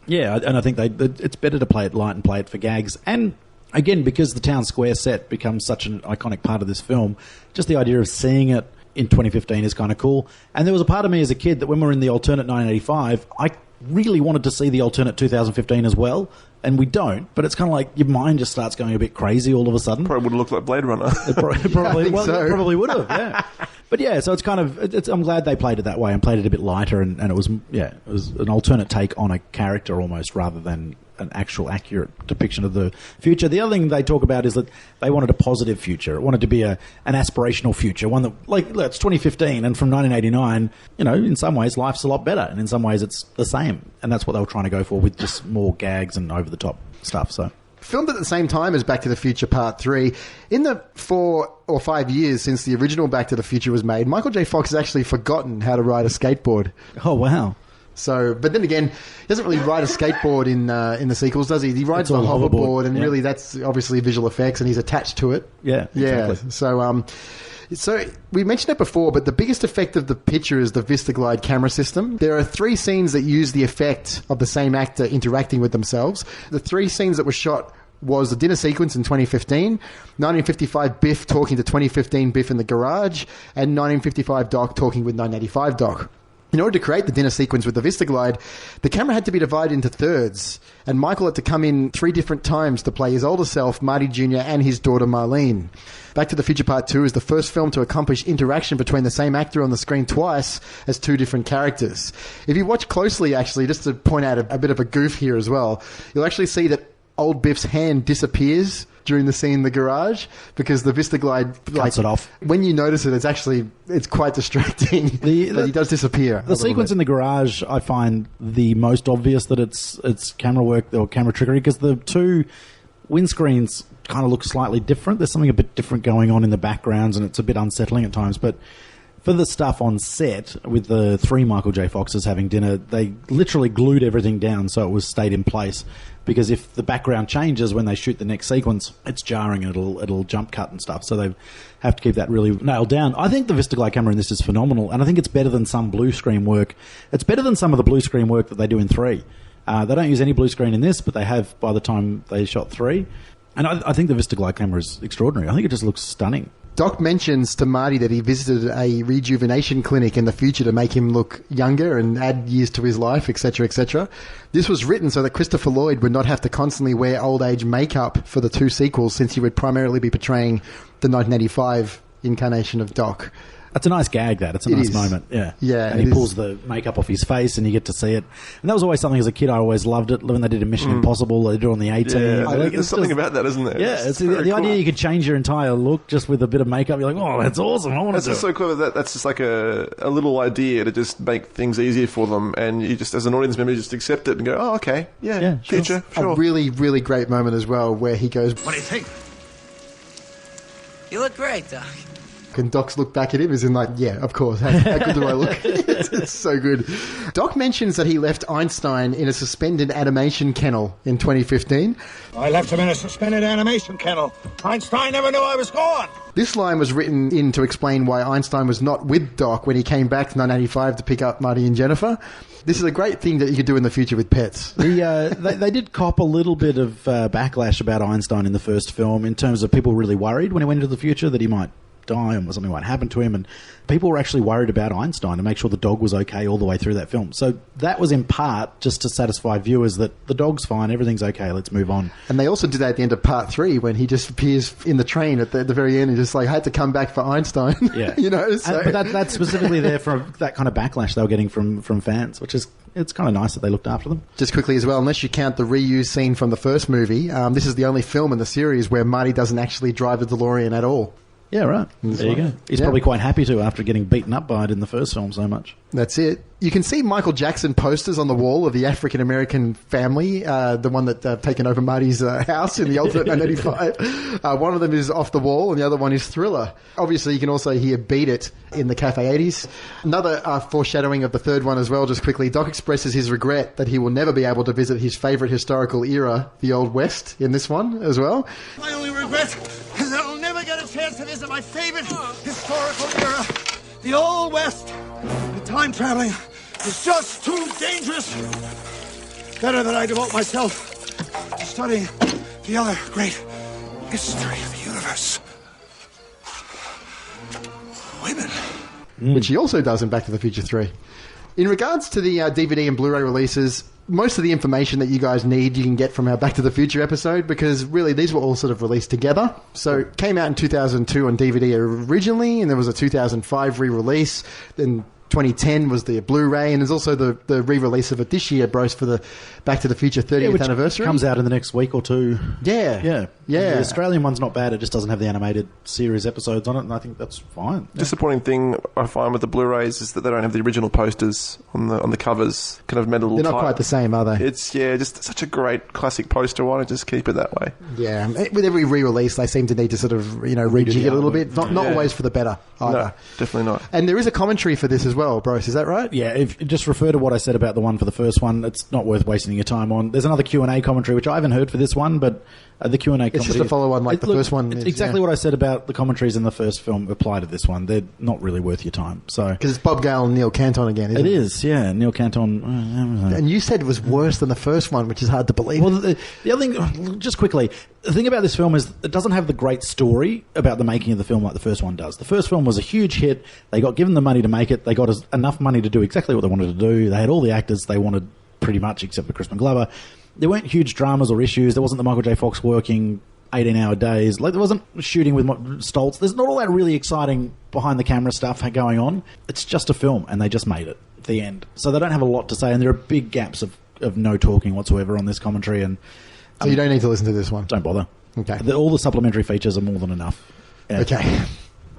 Yeah, and I think it's better to play it light and play it for gags. And again, because the town square set becomes such an iconic part of this film, just the idea of seeing it in 2015 is kind of cool. And there was a part of me as a kid that when we were in the alternate 1985, I really wanted to see the alternate 2015 as well. And we don't, but it's kind of like your mind just starts going a bit crazy all of a sudden. Probably would have looked like Blade Runner. It probably would have, yeah. But yeah, so it's kind of, I'm glad they played it that way and played it a bit lighter, and it was an alternate take on a character almost rather than an actual accurate depiction of the future. The other thing they talk about is that they wanted a positive future. It wanted to be an aspirational future, one that, it's 2015, and from 1989, in some ways life's a lot better, and in some ways it's the same. And that's what they were trying to go for with just more gags and over-the-top stuff, so... Filmed at the same time as Back to the Future Part 3, in the 4 or 5 years since the original Back to the Future was made, Michael J. Fox has actually forgotten how to ride a skateboard. Oh, wow. So, but then again, he doesn't really ride a skateboard in the sequels, does he? He rides the hoverboard, and really that's obviously visual effects, and he's attached to it. Yeah, exactly. So we mentioned it before, but the biggest effect of the picture is the VistaGlide camera system. There are 3 scenes that use the effect of the same actor interacting with themselves. The 3 scenes that were shot was the dinner sequence in 2015, 1955 Biff talking to 2015 Biff in the garage, and 1955 Doc talking with 1985 Doc. In order to create the dinner sequence with the VistaGlide, the camera had to be divided into thirds, and Michael had to come in 3 different times to play his older self, Marty Jr., and his daughter, Marlene. Back to the Future Part 2 is the first film to accomplish interaction between the same actor on the screen twice as 2 different characters. If you watch closely, actually, just to point out a bit of a goof here as well, you'll actually see that old Biff's hand disappears during the scene in the garage because the VistaGlide cuts it off. When you notice it, it's quite distracting. But he does disappear. The sequence in the garage, I find the most obvious that it's camera work or camera trickery because the 2 windscreens kind of look slightly different. There's something a bit different going on in the backgrounds, and it's a bit unsettling at times. But for the stuff on set with the 3 Michael J. Foxes having dinner, they literally glued everything down so it stayed in place. Because if the background changes when they shoot the next sequence, it's jarring and it'll jump cut and stuff. So they have to keep that really nailed down. I think the VistaGlide camera in this is phenomenal, and I think it's better than some blue screen work. It's better than some of the blue screen work that they do in 3. They don't use any blue screen in this, but they have by the time they shot 3. And I think the VistaGlide camera is extraordinary. I think it just looks stunning. Doc mentions to Marty that he visited a rejuvenation clinic in the future to make him look younger and add years to his life, etc., etc. This was written so that Christopher Lloyd would not have to constantly wear old age makeup for the 2 sequels, since he would primarily be portraying the 1985 incarnation of Doc. That's a nice gag, that. It's a nice moment. Yeah. Yeah. And he pulls the makeup off his face and you get to see it. And that was always something as a kid I always loved it. When they did a Mission Impossible, they did it on the A-Team. Yeah, there's something about that, isn't there? Yeah. It's the idea you could change your entire look just with a bit of makeup. You're like, oh, that's awesome. I want to do it. That's so clever. That's just like a little idea to just make things easier for them. And you just, as an audience member, just accept it and go, oh, okay. Yeah, future, sure. A really, really great moment as well where he goes, what do you think? You look great, Doc. And Doc's look back at him is in like, yeah, of course. How good do I look? It's so good. Doc mentions that he left Einstein in a suspended animation kennel in 2015. I left him in a suspended animation kennel. Einstein never knew I was gone. This line was written in to explain why Einstein was not with Doc when he came back in 1985 to pick up Marty and Jennifer. This is a great thing that you could do in the future with pets. They did cop a little bit of backlash about Einstein in the first film in terms of people really worried when he went into the future that he might die or something might happen to him, and people were actually worried about Einstein to make sure the dog was okay all the way through that film. So that was in part just to satisfy viewers that the dog's fine, everything's okay, let's move on. And they also did that at the end of Part 3 when he just appears in the train at the very end and just like, I had to come back for Einstein. Yeah. You know, so. But that's specifically there for that kind of backlash they were getting from fans, which is, it's kind of nice that they looked after them. Just quickly as well, unless you count the reused scene from the first movie, this is the only film in the series where Marty doesn't actually drive the DeLorean at all. Yeah, right. There you go. He's probably quite happy to after getting beaten up by it in the first film so much. That's it. You can see Michael Jackson posters on the wall of the African-American family, the one that taken over Marty's house in the alternate 1985. One of them is Off the Wall and the other one is Thriller. Obviously, you can also hear Beat It in the Cafe 80s. Another foreshadowing of the third one as well, just quickly. Doc expresses his regret that he will never be able to visit his favourite historical era, the Old West, in this one as well. My only regret is that I'll never get a chance to visit my favourite historical era, the Old West. The time travelling is just too dangerous. Better that I devote myself to studying the other great history of the universe. Women. Which he also does in Back to the Future 3. In regards to the DVD and Blu-ray releases, most of the information that you guys need you can get from our Back to the Future episode, because really these were all sort of released together. So it came out in 2002 on DVD originally, and there was a 2005 re-release. Then 2010 was the Blu-ray, and there's also the re-release of it this year, Brose, for the Back to the Future 30th anniversary. Comes out in the next week or two. Yeah. The Australian one's not bad. It just doesn't have the animated series episodes on it, and I think that's fine. Disappointing thing I find with the Blu-rays is that they don't have the original posters on the covers. Kind of made a little. They're not quite the same, are they? It's just such a great classic poster. Why don't you just keep it that way? Yeah, with every re-release, they seem to need to sort of rejig it a little bit. Not always for the better either. No, definitely not. And there is a commentary for this as well. well, Brose. Is that right? Yeah, just refer to what I said about the one for the first one. It's not worth wasting your time on. There's another Q&A commentary, which I haven't heard for this one, but the Q&A commentary... It's just a follow-on like the first one. It's exactly what I said about the commentaries in the first film apply to this one. They're not really worth your time. Because it's Bob Gale and Neil Canton again, isn't it? It is, yeah. Neil Canton... And you said it was worse than the first one, which is hard to believe. Well, the other thing, just quickly, the thing about this film is it doesn't have the great story about the making of the film like the first one does. The first film was a huge hit. They got given the money to make it. They got enough money to do exactly what they wanted to do. They had all the actors they wanted pretty much, except for Crispin Glover. There weren't huge dramas or issues. There wasn't the Michael J. Fox working 18-hour days. Like, there wasn't shooting with Stoltz. There's not all that really exciting behind-the-camera stuff going on. It's just a film, and they just made it at the end. So they don't have a lot to say, and there are big gaps of no talking whatsoever on this commentary. And so you don't need to listen to this one? Don't bother. Okay. All the supplementary features are more than enough. Yeah. Okay.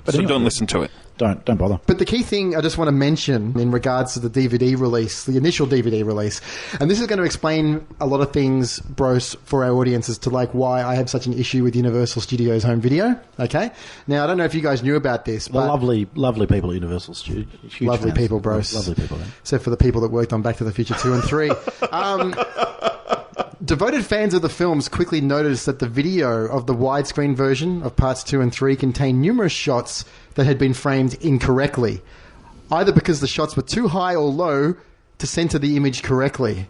But anyway, don't listen to it. Don't bother. But the key thing I just want to mention in regards to the DVD release, the initial DVD release, and this is going to explain a lot of things, Brose, for our audience as to like why I have such an issue with Universal Studios home video. Okay? Now, I don't know if you guys knew about this, but... Lovely people at Universal Studios. Lovely fans. people, Brose. Lovely people, yeah. Except for the people that worked on Back to the Future 2 and 3. Devoted fans of the films quickly noticed that the video of the widescreen version of parts 2 and 3 contained numerous shots that had been framed incorrectly, either because the shots were too high or low to center the image correctly,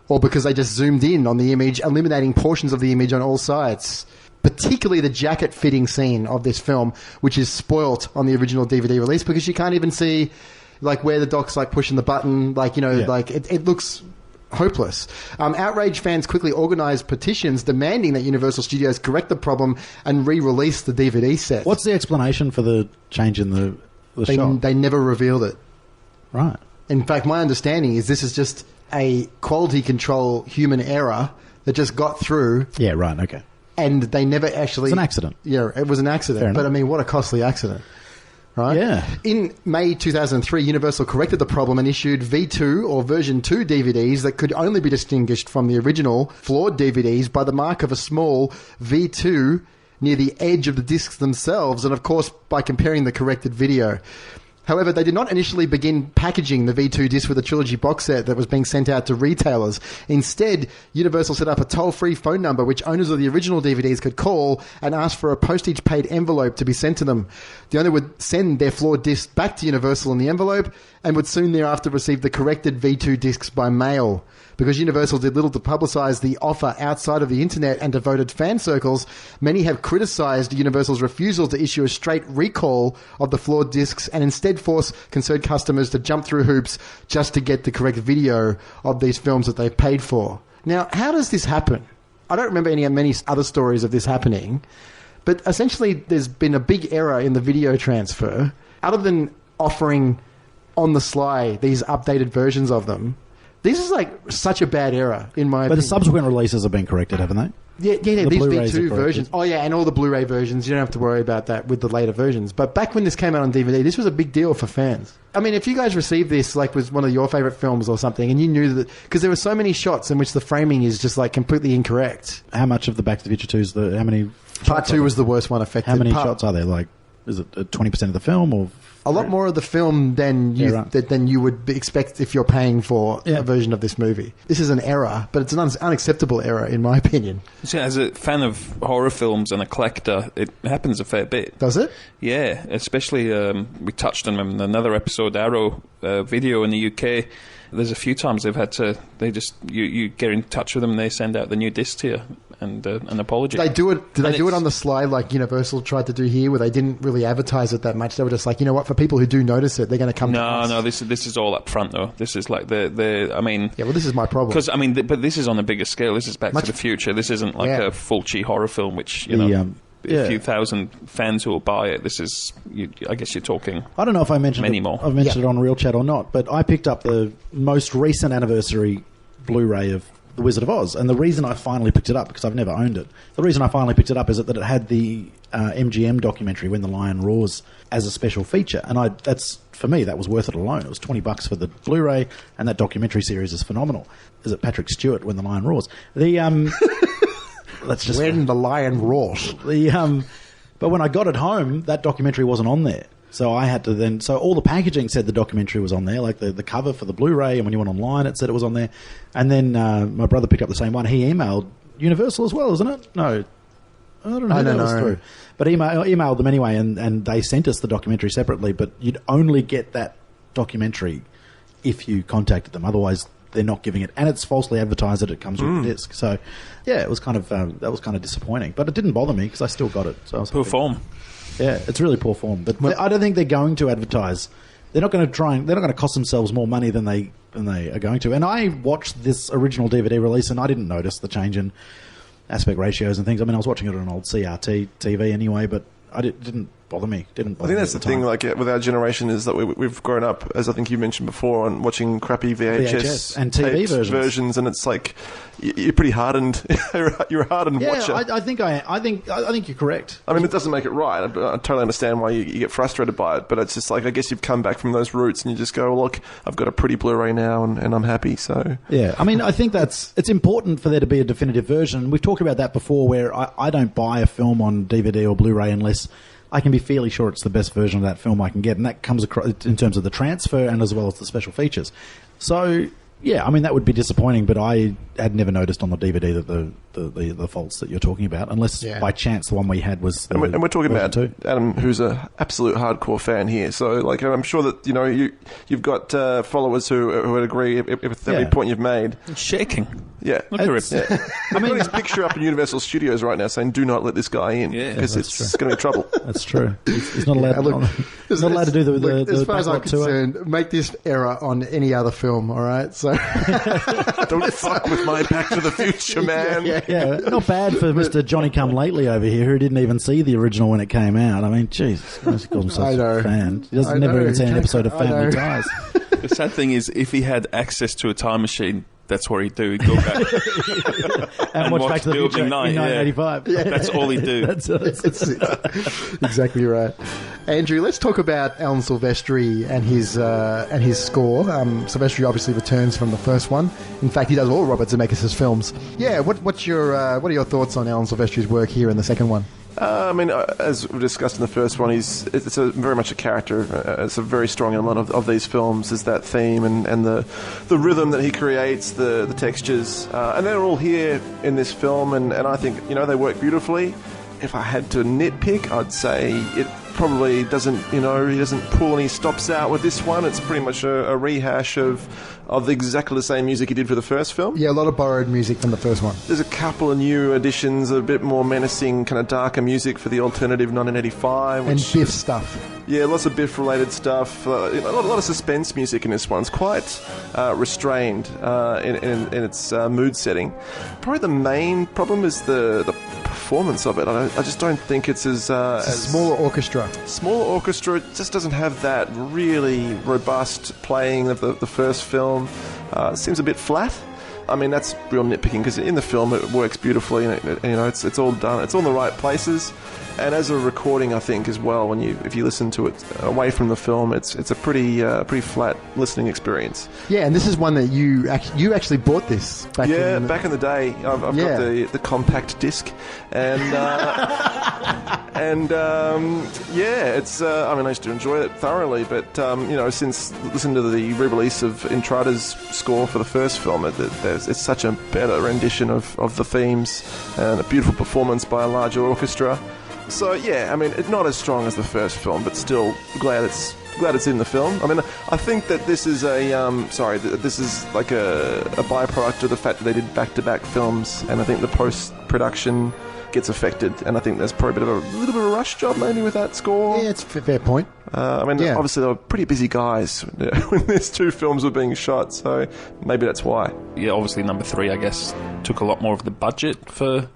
or because they just zoomed in on the image, eliminating portions of the image on all sides. Particularly the jacket fitting scene of this film, which is spoilt on the original DVD release because you can't even see like where the doc's like pushing the button, like, you know, like it looks hopeless. Outraged fans quickly organised petitions demanding that Universal Studios correct the problem and re-release the DVD set. What's the explanation for the change in the shot? They never revealed it. Right. In fact, my understanding is this is just a quality control human error that just got through. Yeah, right, okay. And they never actually... It's an accident. Yeah, it was an accident. But I mean, what a costly accident. Right? Yeah. In May 2003, Universal corrected the problem and issued V2 or version 2 DVDs that could only be distinguished from the original flawed DVDs by the mark of a small V2 near the edge of the discs themselves, and of course by comparing the corrected video. However, they did not initially begin packaging the V2 disc with a trilogy box set that was being sent out to retailers. Instead, Universal set up a toll-free phone number which owners of the original DVDs could call and ask for a postage-paid envelope to be sent to them. The owner would send their flawed discs back to Universal in the envelope and would soon thereafter receive the corrected V2 discs by mail. Because Universal did little to publicise the offer outside of the internet and devoted fan circles, many have criticised Universal's refusal to issue a straight recall of the flawed discs and instead force concerned customers to jump through hoops just to get the correct video of these films that they've paid for. Now, how does this happen? I don't remember many other stories of this happening, but essentially there's been a big error in the video transfer. Other than offering on the sly these updated versions of them, this is like such a bad error in my opinion. But the subsequent releases have been corrected, haven't they? Yeah, The these Blu-rays V2 are versions. Oh, yeah, and all the Blu-ray versions. You don't have to worry about that with the later versions. But back when this came out on DVD, this was a big deal for fans. I mean, if you guys received this, like, was one of your favourite films or something, and you knew that... Because there were so many shots in which the framing is just, like, completely incorrect. How much of the Back to the Future 2 is the... How many... Part 2 was the worst one affected. How many shots are there? Like, is it 20% of the film, or... A lot more of the film than you would expect if you're paying for a version of this movie. This is an error, but it's an unacceptable error, in my opinion. See, as a fan of horror films and a collector, it happens a fair bit. Does it? Yeah, especially we touched on them in another episode, Arrow Video in the UK. There's a few times they've had to... They just... You get in touch with them and they send out the new disc to you and an apology. Did they do it on the sly like Universal tried to do here, where they didn't really advertise it that much? They were just like, you know what, for people who do notice it, they're going to come to us. No, this is all up front, though. This is like I mean... Yeah, well, this is my problem. Because, I mean, but this is on a bigger scale. This is Back to the Future. This isn't like a Fulci horror film, which, you know... A few thousand fans who will buy it. This is, I guess you're talking. I don't know if I mentioned many it, more. I've mentioned it on Real Chat or not, but I picked up the most recent anniversary Blu-ray of The Wizard of Oz, and the reason I finally picked it up, because I've never owned it, the reason I finally picked it up is that it had the MGM documentary When the Lion Roars as a special feature, and that's for me that was worth it alone. It was $20 for the Blu-ray, and that documentary series is phenomenal. Is it Patrick Stewart When the Lion Roars? That's just When the Lion Roars. But when I got it home, that documentary wasn't on there. So I had to so all the packaging said the documentary was on there, like the cover for the Blu-ray, and when you went online it said it was on there. And then my brother picked up the same one. He emailed Universal as well, isn't it? No. I don't know who that was through. But emailed them anyway, and they sent us the documentary separately, but you'd only get that documentary if you contacted them. Otherwise, they're not giving it. And it's falsely advertised that it comes with the disc. So, yeah, it was kind of that was kind of disappointing. But it didn't bother me because I still got it. So I was poor form. Yeah, it's really poor form. But I don't think they're going to advertise. They're not going to try. They're not going to cost themselves more money than they are going to. And I watched this original DVD release, and I didn't notice the change in aspect ratios and things. I mean, I was watching it on an old CRT TV anyway, but it didn't bother me. I think that's the thing, like with our generation, is that we've grown up, as I think you mentioned before, on watching crappy VHS and TV versions, and it's like you're pretty hardened. You're a hardened watcher. I think you're correct. I mean, it doesn't make it right. I totally understand why you get frustrated by it, but it's just like, I guess you've come back from those roots and you just go, look, I've got a pretty Blu-ray now, and I'm happy. So yeah, I mean, I think it's important for there to be a definitive version. We've talked about that before, where I don't buy a film on DVD or Blu-ray unless I can be fairly sure it's the best version of that film I can get, and that comes across in terms of the transfer and as well as the special features. So, yeah, I mean, that would be disappointing, but I had never noticed on the DVD that the faults that you're talking about, unless by chance the one we had was the and we're talking about two. Adam, who's an absolute hardcore fan here. So, like, I'm sure that you've got followers who would agree with every point you've made. It's shaking. Yeah, look at it. Yeah. I mean, his picture up in Universal Studios right now saying, "Do not let this guy in," because it's going to be trouble. That's true. He's not allowed. He's not allowed to do the as far as I'm tour. concerned, make this error on any other film. All right, so don't fuck with my Back to the Future, man. Yeah, not bad for Mr. Johnny Come Lately over here, who didn't even see the original when it came out. I mean, Jesus Christ, he calls himself a fan. He doesn't never even see an episode of Family Ties. The sad thing is, if he had access to a time machine, that's what he'd do. He'd go back and watch Back to the Future in 1985. Yeah. That's all he'd do. That's exactly right. Andrew, let's talk about Alan Silvestri and his score. Silvestri obviously returns from the first one. In fact, he does all Robert Zemeckis' films. Yeah, what are your thoughts on Alan Silvestri's work here in the second one? I mean, as we discussed in the first one, it's very much a character. It's a very strong element of these films, is that theme and the rhythm that he creates, the textures. And they're all here in this film, and I think, they work beautifully. If I had to nitpick, I'd say it probably doesn't, he doesn't pull any stops out with this one. It's pretty much a rehash of exactly the same music he did for the first film. Yeah, a lot of borrowed music from the first one. There's a couple of new additions, a bit more menacing, kind of darker music for the alternative 1985. And Biff stuff. Yeah, lots of Biff-related stuff. A lot of suspense music in this one. It's quite restrained in its mood setting. Probably the main problem is the performance of it. I just don't think it's as smaller orchestra. Smaller orchestra just doesn't have that really robust playing of the first film. It seems a bit flat. I mean, that's real nitpicking, because in the film it works beautifully, and it's all done. It's all in the right places. And as a recording, I think as well, if you listen to it away from the film, it's a pretty flat listening experience. Yeah, and this is one that you actually bought this back in the day. I've got the compact disc, and it's. I mean, I used to enjoy it thoroughly, but since listening to the re-release of Intrada's score for the first film, it's such a better rendition of the themes and a beautiful performance by a larger orchestra. So yeah, I mean, it's not as strong as the first film, but still glad it's in the film. I mean, I think that this is this is like a byproduct of the fact that they did back-to-back films, and I think the post-production gets affected, and I think there's probably a little bit of a rush job maybe with that score. Yeah, it's a fair point. Obviously they were pretty busy guys when these two films were being shot, so maybe that's why. Yeah, obviously number 3, I guess, took a lot more of the budget for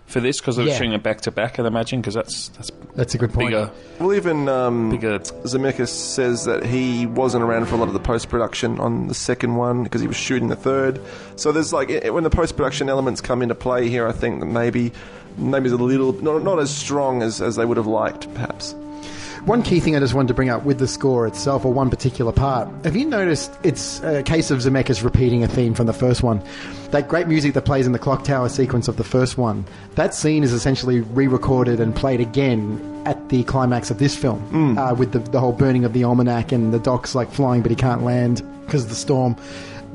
this, because they were shooting it back to back, I'd imagine, because that's a good point. Well, even Zemeckis says that he wasn't around for a lot of the post-production on the second one because he was shooting the third. So there's when the post-production elements come into play here, I think that maybe it's a little not as strong as they would have liked, perhaps. One key thing I just wanted to bring up with the score itself, or one particular part, have you noticed it's a case of Zemeckis repeating a theme from the first one? That great music that plays in the clock tower sequence of the first one, that scene is essentially re-recorded and played again at the climax of this film, with the whole burning of the almanac and the Doc's like flying but he can't land because of the storm.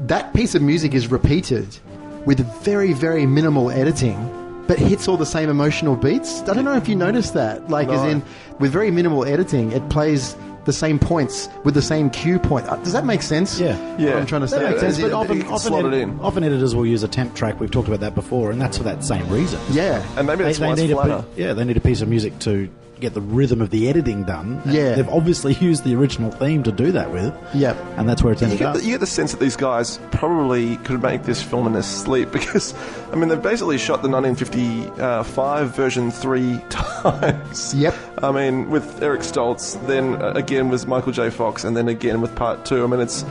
That piece of music is repeated with very, very minimal editing, but hits all the same emotional beats. I don't know if you noticed that. Like, as in, with very minimal editing, it plays the same points with the same cue point. Does that make sense? Yeah. What I'm trying to say. That makes sense, but often editors will use a temp track. We've talked about that before, and that's for that same reason. Yeah. And maybe that's why it's flatter. They need a piece of music to get the rhythm of the editing done. Yeah. They've obviously used the original theme to do that with. Yep. And that's where it's ended up. You get the sense that these guys probably could make this film in their sleep because, I mean, they've basically shot the 1955 version 3 times. Yep. I mean, with Eric Stoltz, then again with Michael J. Fox, and then again with Part 2. I mean, it's,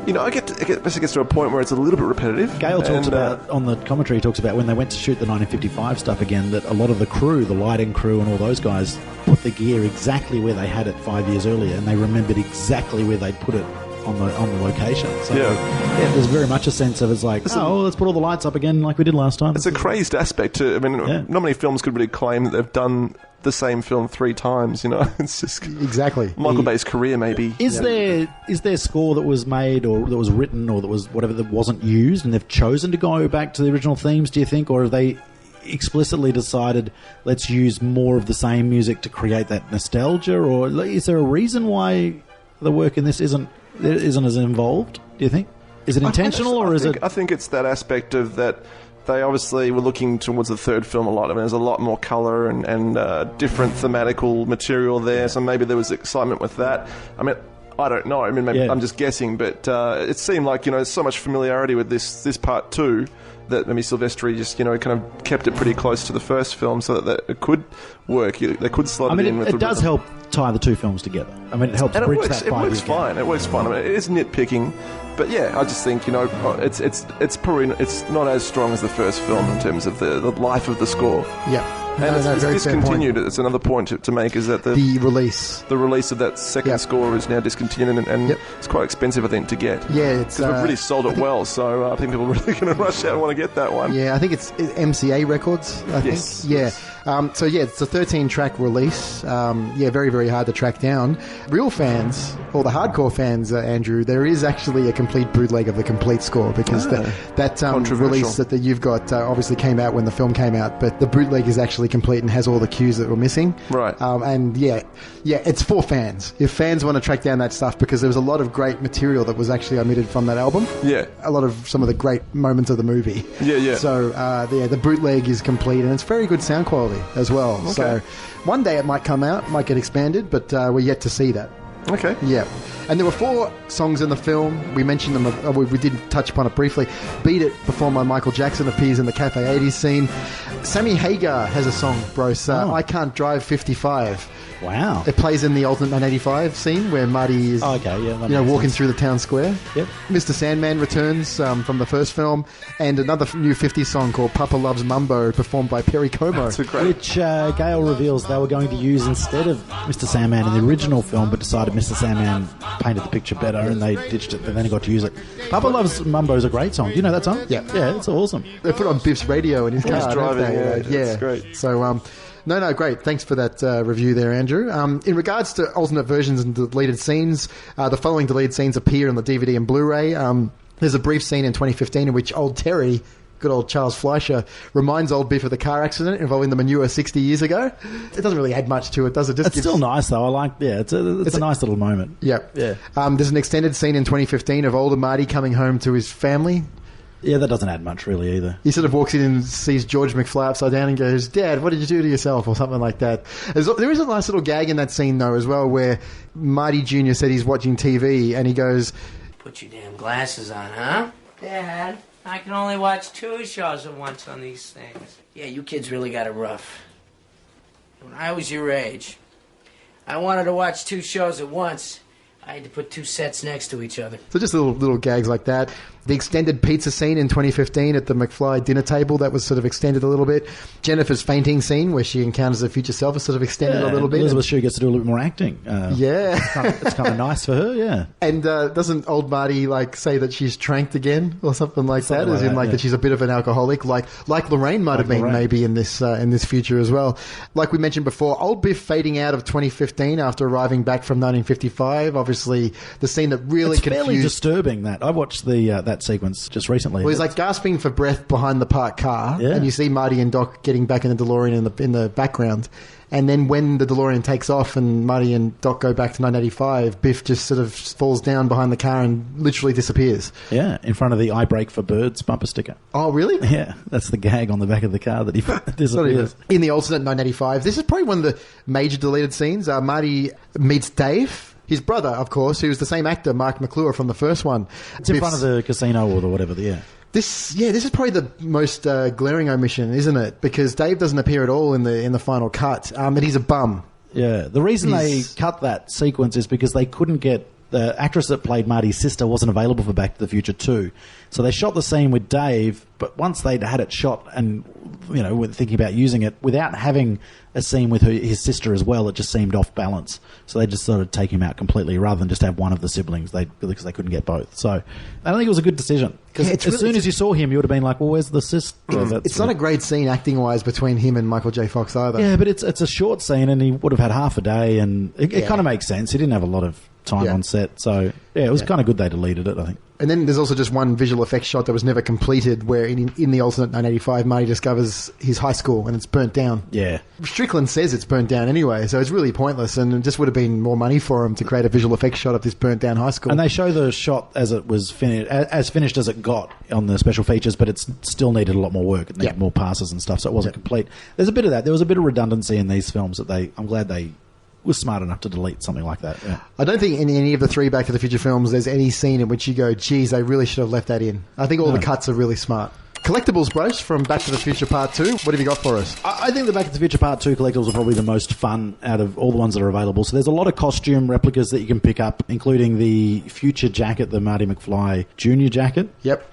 it basically gets to a point where it's a little bit repetitive. Gale talks about, on the commentary, he talks about when they went to shoot the 1955 stuff again, that a lot of the crew, the lighting crew and all those guys, put the gear exactly where they had it 5 years earlier, and they remembered exactly where they'd put it on the location. So there's very much a sense of it's like, let's put all the lights up again like we did last time. It's a crazed aspect to. I mean, not many films could really claim that they've done the same film 3 times. It's just exactly Michael Bay's career. Maybe is there score that was made or that was written or that was whatever that wasn't used, and they've chosen to go back to the original themes? Do you think, or have they explicitly decided let's use more of the same music to create that nostalgia, or is there a reason why the work in this isn't as involved, do you think? Is it intentional, or is it... I think it's that aspect of that they obviously were looking towards the third film a lot. I mean, there's a lot more colour and different thematical material there, so maybe there was excitement with that. I mean, I don't know. I mean, maybe I'm just guessing, but it seemed like, there's so much familiarity with this part 2 that maybe Silvestri just, kind of kept it pretty close to the first film so that it could work. They could slot it in with it does help tie the two films together. I mean, it helps bridge that 5 years. It works fine. It works fine. I mean, it is nitpicking, but I just think, it's probably it's not as strong as the first film in terms of the life of the score. Yeah. And it's discontinued. It's another point to make is that the release of that second score is now discontinued, and it's quite expensive, I think, to get. Yeah, it's we've really sold it well, so I think people are really going to rush out and want to get that one. Yeah, I think it's MCA Records. I think. Yeah. So it's a 13-track release. Very, very hard to track down. Real fans, or the hardcore fans, Andrew, there is actually a complete bootleg of the complete score because that release that you've got obviously came out when the film came out, but the bootleg is actually complete and has all the cues that were missing. Right. It's for fans. If fans want to track down that stuff, because there was a lot of great material that was actually omitted from that album. Yeah. A lot of some of the great moments of the movie. Yeah. So, the bootleg is complete, and it's very good sound quality as well. Okay. So, one day it might come out, might get expanded, but we're yet to see that. Okay. Yeah. And there were 4 songs in the film. We mentioned them. We did touch upon it briefly. Beat It, performed by Michael Jackson, appears in the Cafe 80s scene. Sammy Hagar has a song, Brose. I Can't Drive 55. Wow. It plays in the alternate 1985 scene where Marty is walking through the town square. Yep. Mr. Sandman returns from the first film, and another new 50s song called Papa Loves Mumbo, performed by Perry Como. Which Gale reveals they were going to use instead of Mr. Sandman in the original film, but decided Mr. Sandman painted the picture better and they ditched it, but then he got to use it. Papa Loves Mumbo is a great song. Do you know that song? Yeah. Yeah, it's awesome. They put it on Biff's radio in his car. He's driving, it's great. So, No, great. Thanks for that review there, Andrew. In regards to alternate versions and deleted scenes, the following deleted scenes appear on the DVD and Blu-ray. There's a brief scene in 2015 in which old Terry, good old Charles Fleischer, reminds old Biff of the car accident involving the manure 60 years ago. It doesn't really add much to it, does it? It's still nice, though. I like, it's a nice little moment. Yeah. There's an extended scene in 2015 of older Marty coming home to his family. Yeah, that doesn't add much, really, either. He sort of walks in and sees George McFly upside down and goes, "Dad, what did you do to yourself?" or something like that. There is a nice little gag in that scene, though, as well, where Marty Jr. said he's watching TV, and he goes, "Put your damn glasses on, huh? Dad, I can only watch 2 shows at once on these things." Yeah, you kids really got it rough. When I was your age, I wanted to watch 2 shows at once. I had to put 2 sets next to each other. So just little gags like that. The extended pizza scene in 2015 at the McFly dinner table, that was sort of extended a little bit. Jennifer's fainting scene where she encounters her future self is sort of extended a little bit. Elizabeth Shue gets to do a little bit more acting. It's kind of nice for her, yeah. And doesn't old Marty say that she's tranked again or something like that? As in that she's a bit of an alcoholic, like Lorraine might have been maybe in this future as well. Like we mentioned before, old Biff fading out of 2015 after arriving back from 1955. Obviously, the scene that really it's confused. Fairly disturbing. That I watched that sequence just recently. Well, he's gasping for breath behind the parked car, and you see Marty and Doc getting back in the DeLorean in the background. And then when the DeLorean takes off and Marty and Doc go back to 1985, Biff just sort of falls down behind the car and literally disappears. Yeah, in front of the "I Brake for Birds" bumper sticker. Oh, really? Yeah, that's the gag on the back of the car that he disappears. In the alternate 1985, this is probably one of the major deleted scenes. Marty meets Dave. His brother, of course, who's the same actor, Mark McClure, from the first one. It's in front of the casino or whatever, This is probably the most glaring omission, isn't it? Because Dave doesn't appear at all in the final cut, and he's a bum. Yeah, the reason they cut that sequence is because they couldn't get... The actress that played Marty's sister wasn't available for Back to the Future 2. So they shot the scene with Dave, but once they'd had it shot and, were thinking about using it, without having a scene with his sister as well, it just seemed off balance. So they just sort of take him out completely rather than just have one of the siblings because they couldn't get both. So I don't think it was a good decision. Because as soon as you saw him, you would have been like, well, where's the sister? It's not a great scene acting-wise between him and Michael J. Fox either. Yeah, but it's a short scene and he would have had half a day and it kind of makes sense. He didn't have a lot of time on set. So, it was kind of good they deleted it, I think. And then there's also just one visual effects shot that was never completed where in the alternate 1985, Marty discovers his high school and it's burnt down. Yeah. Strickland says it's burnt down anyway, so it's really pointless and it just would have been more money for him to create a visual effects shot of this burnt down high school. And they show the shot as it was finished as it got on the special features, but it still needed a lot more work. It needed more passes and stuff, so it wasn't complete. There's a bit of that. There was a bit of redundancy in these films that I'm glad they was smart enough to delete something like that. Yeah. I don't think in any of the three Back to the Future films there's any scene in which you go, geez, they really should have left that in. I think all the cuts are really smart. Collectibles, Brose, from Back to the Future Part 2. What have you got for us? I think the Back to the Future Part 2 collectibles are probably the most fun out of all the ones that are available. So there's a lot of costume replicas that you can pick up, including the future jacket, the Marty McFly Jr. jacket. Yep.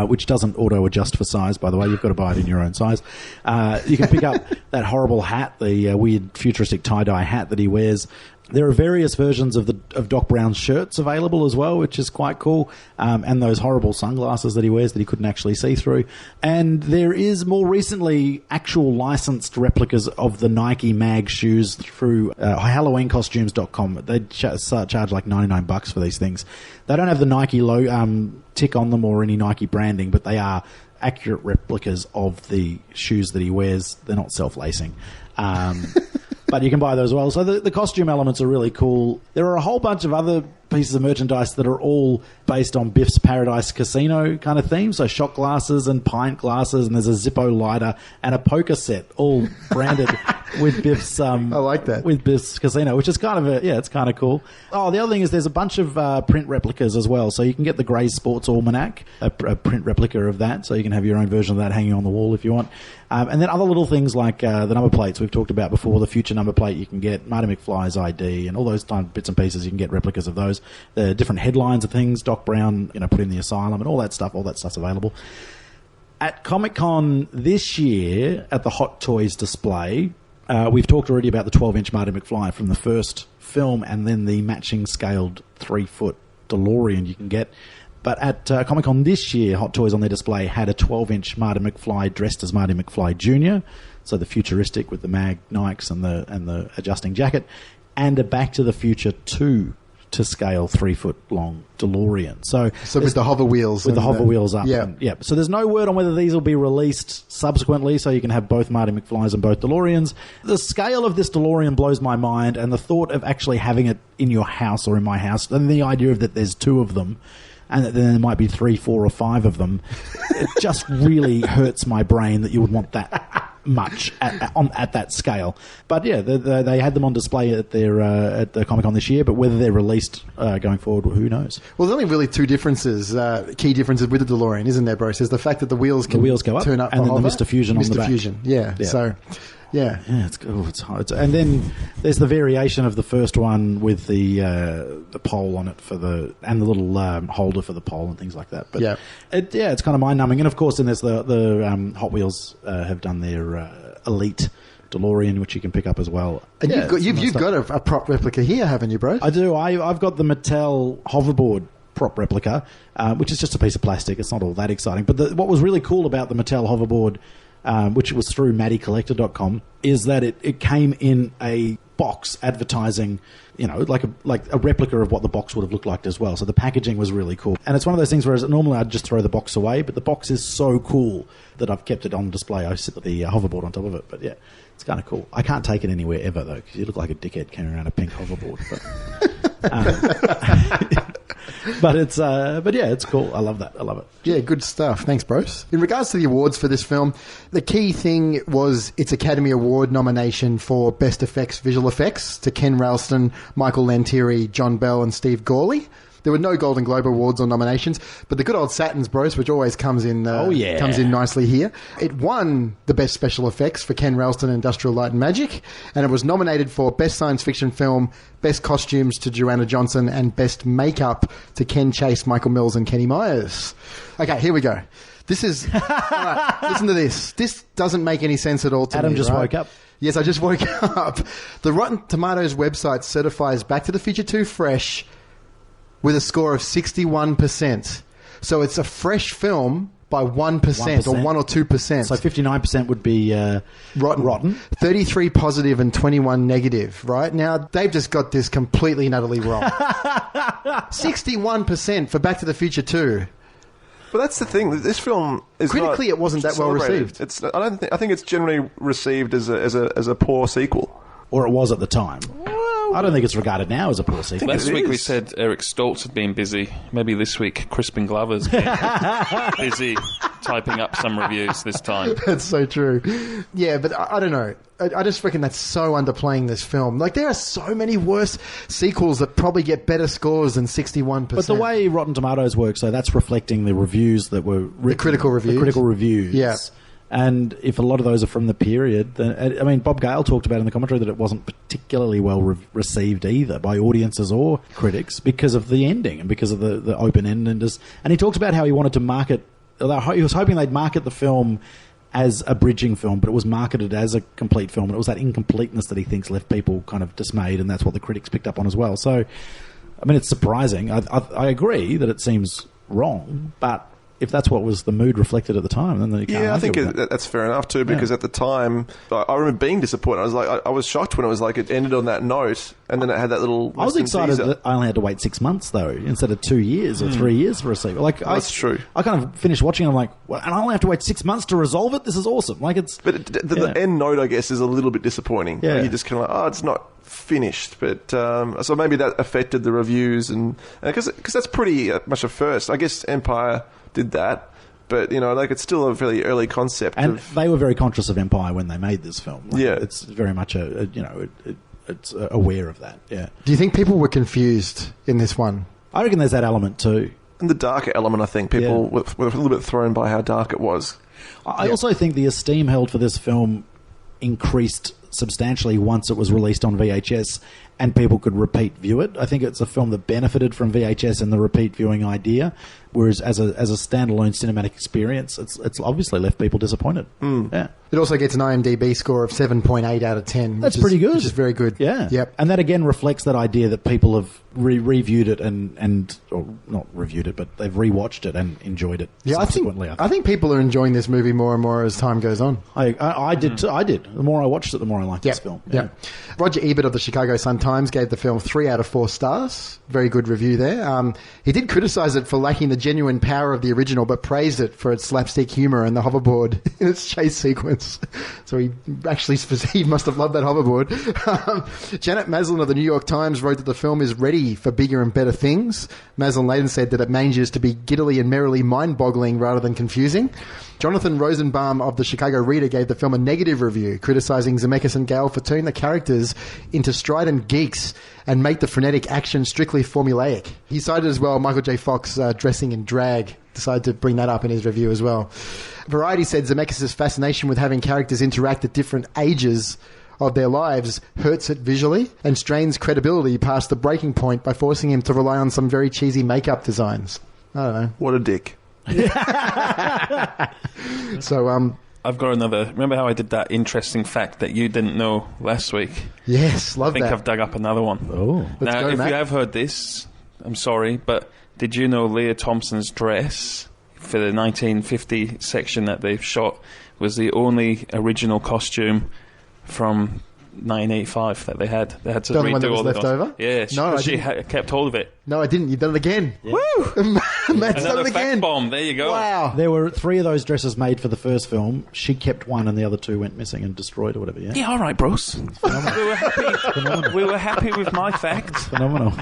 Which doesn't auto-adjust for size, by the way. You've got to buy it in your own size. You can pick up that horrible hat, the weird futuristic tie-dye hat that he wears. There are various versions of Doc Brown's shirts available as well, which is quite cool, and those horrible sunglasses that he wears that he couldn't actually see through. And there is more recently actual licensed replicas of the Nike mag shoes through HalloweenCostumes.com. They charge like $99 for these things. They don't have the Nike tick on them or any Nike branding, but they are accurate replicas of the shoes that he wears. They're not self-lacing. But you can buy those as well. So the costume elements are really cool. There are a whole bunch of other pieces of merchandise that are all based on Biff's Paradise Casino kind of theme. So shot glasses and pint glasses, and there's a Zippo lighter and a poker set, all branded with Biff's. I like that. With Biff's Casino, which is kind of it's kind of cool. Oh, the other thing is there's a bunch of print replicas as well. So you can get the Grey Sports Almanac, a print replica of that. So you can have your own version of that hanging on the wall if you want. And then other little things like the number plates we've talked about before, the future number plate you can get, Marty McFly's ID, and all those kind of bits and pieces. You can get replicas of those. The different headlines of things, Doc Brown, put in the asylum, and all that stuff's available. At Comic-Con this year, at the Hot Toys display, we've talked already about the 12-inch Marty McFly from the first film, and then the matching scaled 3-foot DeLorean you can get. But at Comic-Con this year, Hot Toys on their display had a 12-inch Marty McFly dressed as Marty McFly Jr., so the futuristic with the mag Nikes and the adjusting jacket, and a Back to the Future 2 to scale 3-foot long DeLorean. So with the hover wheels. With the hover wheels up. Yeah. So there's no word on whether these will be released subsequently, so you can have both Marty McFlys and both DeLoreans. The scale of this DeLorean blows my mind, and the thought of actually having it in your house or in my house, and the idea of that there's two of them, and that then there might be 3, 4, or 5 of them, it just really hurts my brain that you would want that much at that scale. But yeah, they had them on display at the Comic-Con this year, but whether they're released going forward, who knows? Well, there's only really two differences, key differences with the DeLorean, isn't there, Brose? There's the fact that the wheels go up, turn up, and then the Mr. Fusion on the back. Mr. Fusion, yeah. So Yeah. Yeah, it's hard. And then there's the variation of the first one with the pole on it and the little holder for the pole and things like that. But it's kind of mind-numbing. And of course, then there's the Hot Wheels have done their Elite DeLorean, which you can pick up as well. And you've got a prop replica here, haven't you, bro? I do. I've got the Mattel hoverboard prop replica, which is just a piece of plastic. It's not all that exciting. But what was really cool about the Mattel hoverboard, which was through MattyCollector.com, is that it came in a box advertising, like a replica of what the box would have looked like as well. So the packaging was really cool. And it's one of those things where normally I'd just throw the box away, but the box is so cool that I've kept it on display. I sit with the hoverboard on top of it. But yeah, it's kind of cool. I can't take it anywhere ever, though, because you look like a dickhead carrying around a pink hoverboard. But it's cool. I love that. I love it. Yeah, good stuff. Thanks, Brose. In regards to the awards for this film, the key thing was its Academy Award nomination for Best Effects Visual Effects to Ken Ralston, Michael Lantieri, John Bell and Steve Gawley. There were no Golden Globe Awards or nominations, but the good old Saturns, Brose, which always comes in nicely here. It won the Best Special Effects for Ken Ralston, Industrial Light and Magic, and it was nominated for Best Science Fiction Film, Best Costumes to Joanna Johnson, and Best Makeup to Ken Chase, Michael Mills and Kenny Myers. Okay, here we go. This is... all right, listen to this. This doesn't make any sense at all to me. Adam just woke up. Yes, I just woke up. The Rotten Tomatoes website certifies Back to the Future 2 fresh with a score of 61%. So it's a fresh film by 1% or 1 or 2%. So 59% would be rotten. 33 positive and 21 negative, right? Now, they've just got this completely and utterly wrong. 61% for Back to the Future 2. But that's the thing. This film is critically, it wasn't that well received. I think it's generally received as a poor sequel, or it was at the time. I don't think it's regarded now as a poor sequel. Last week we said Eric Stoltz had been busy. Maybe this week Crispin Glover's been busy typing up some reviews this time. That's so true. Yeah, but I don't know. I just reckon that's so underplaying this film. Like, there are so many worse sequels that probably get better scores than 61%. But the way Rotten Tomatoes works, so that's reflecting the reviews that were written. The critical reviews. The critical reviews. Yeah. And if a lot of those are from the period, then, I mean, Bob Gale talked about in the commentary that it wasn't particularly well received either by audiences or critics because of the ending and because of the open end. And he talked about how he wanted to market, he was hoping they'd market the film as a bridging film, but it was marketed as a complete film. And it was that incompleteness that he thinks left people kind of dismayed, and that's what the critics picked up on as well. So, I mean, it's surprising. I agree that it seems wrong, but if that's what was the mood reflected at the time, then you can't argue with that. That's fair enough too, because at the time, I remember being disappointed. I was shocked when it was like it ended on that note, and then it had that little. I was excited that I only had to wait 6 months though, instead of 2 years or 3 years for a sequel. Like, that's true. I kind of finished watching, and I'm like, well, and I only have to wait 6 months to resolve it. This is awesome. Like, it's. But the end note, I guess, is a little bit disappointing. Yeah, you're just kind of like, it's not finished, but so maybe that affected the reviews, and because that's pretty much a first. I guess Empire did that, but it's still a fairly early concept. And they were very conscious of Empire when they made this film. Like, yeah, it's very much it's aware of that. Yeah. Do you think people were confused in this one? I reckon there's that element too. And the darker element, I think people were a little bit thrown by how dark it was. I also think the esteem held for this film increased substantially once it was released on VHS and people could repeat view it. I think it's a film that benefited from VHS and the repeat viewing idea, whereas as a standalone cinematic experience, it's obviously left people disappointed. Yeah. It also gets an IMDb score of 7.8 out of 10. That's pretty good. Which is very good. Yeah. Yep. And that again reflects that idea that people have reviewed it or not reviewed it, but they've rewatched it and enjoyed it subsequently. I think people are enjoying this movie more and more as time goes on. I did too. I did. The more I watched it, the more I liked this film. Yeah. Roger Ebert of the Chicago Sun-Times gave the film 3 out of 4 stars. Very good review there. He did criticise it for lacking the genuine power of the original, but praised it for its slapstick humour and the hoverboard in its chase sequence. So he must have loved that hoverboard. Janet Maslin of the New York Times wrote that the film is ready for bigger and better things. Maslin later said that it manages to be giddily and merrily mind-boggling rather than confusing. Jonathan Rosenbaum of the Chicago Reader gave the film a negative review, criticising Zemeckis and Gale for turning the characters into strident geeks and make the frenetic action strictly formulaic. He cited as well Michael J. Fox dressing in drag decided to bring that up in his review as well. Variety said Zemeckis' fascination with having characters interact at different ages of their lives hurts it visually and strains credibility past the breaking point by forcing him to rely on some very cheesy makeup designs. I don't know. What a dick. So, I've got another. Remember how I did that interesting fact that you didn't know last week? Yes, love that. I think I've dug up another one. Oh. Now, if you have heard this, I'm sorry, but did you know Leah Thompson's dress for the 1950 section that they've shot was the only original costume from 1985 that they had? They had to redo one that was all left over? Yeah, No, she kept hold of it. No, I didn't. You've done it again. Yeah. Woo! Matt's done Another it again. fact bomb. There you go. Wow. There were 3 of those dresses made for the first film. She kept one and the other 2 went missing and destroyed or whatever, yeah? Yeah, all right, bros. We were happy with my fact. Phenomenal.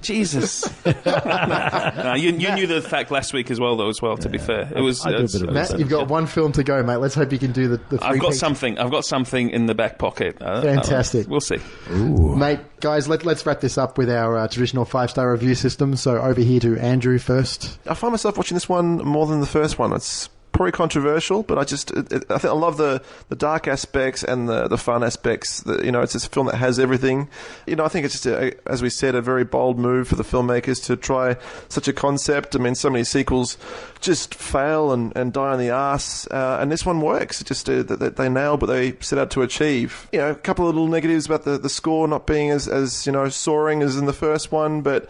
Jesus. No, you knew the fact last week as well, to be fair. It was. Matt, you've got one film to go, mate. Let's hope you can do the 3 I've got something in the back pocket. Fantastic. We'll see. Ooh. Mate, guys, let's wrap this up with our traditional 5-star review system. So over here to Andrew first. I find myself watching this one more than the first one. It's probably controversial, but I think I love the dark aspects and the fun aspects. It's just a film that has everything. I think it's just, as we said, a very bold move for the filmmakers to try such a concept. I mean, so many sequels just fail and die on the arse, and this one works. It just they nailed what they set out to achieve. A couple of little negatives about the score not being as soaring as in the first one, but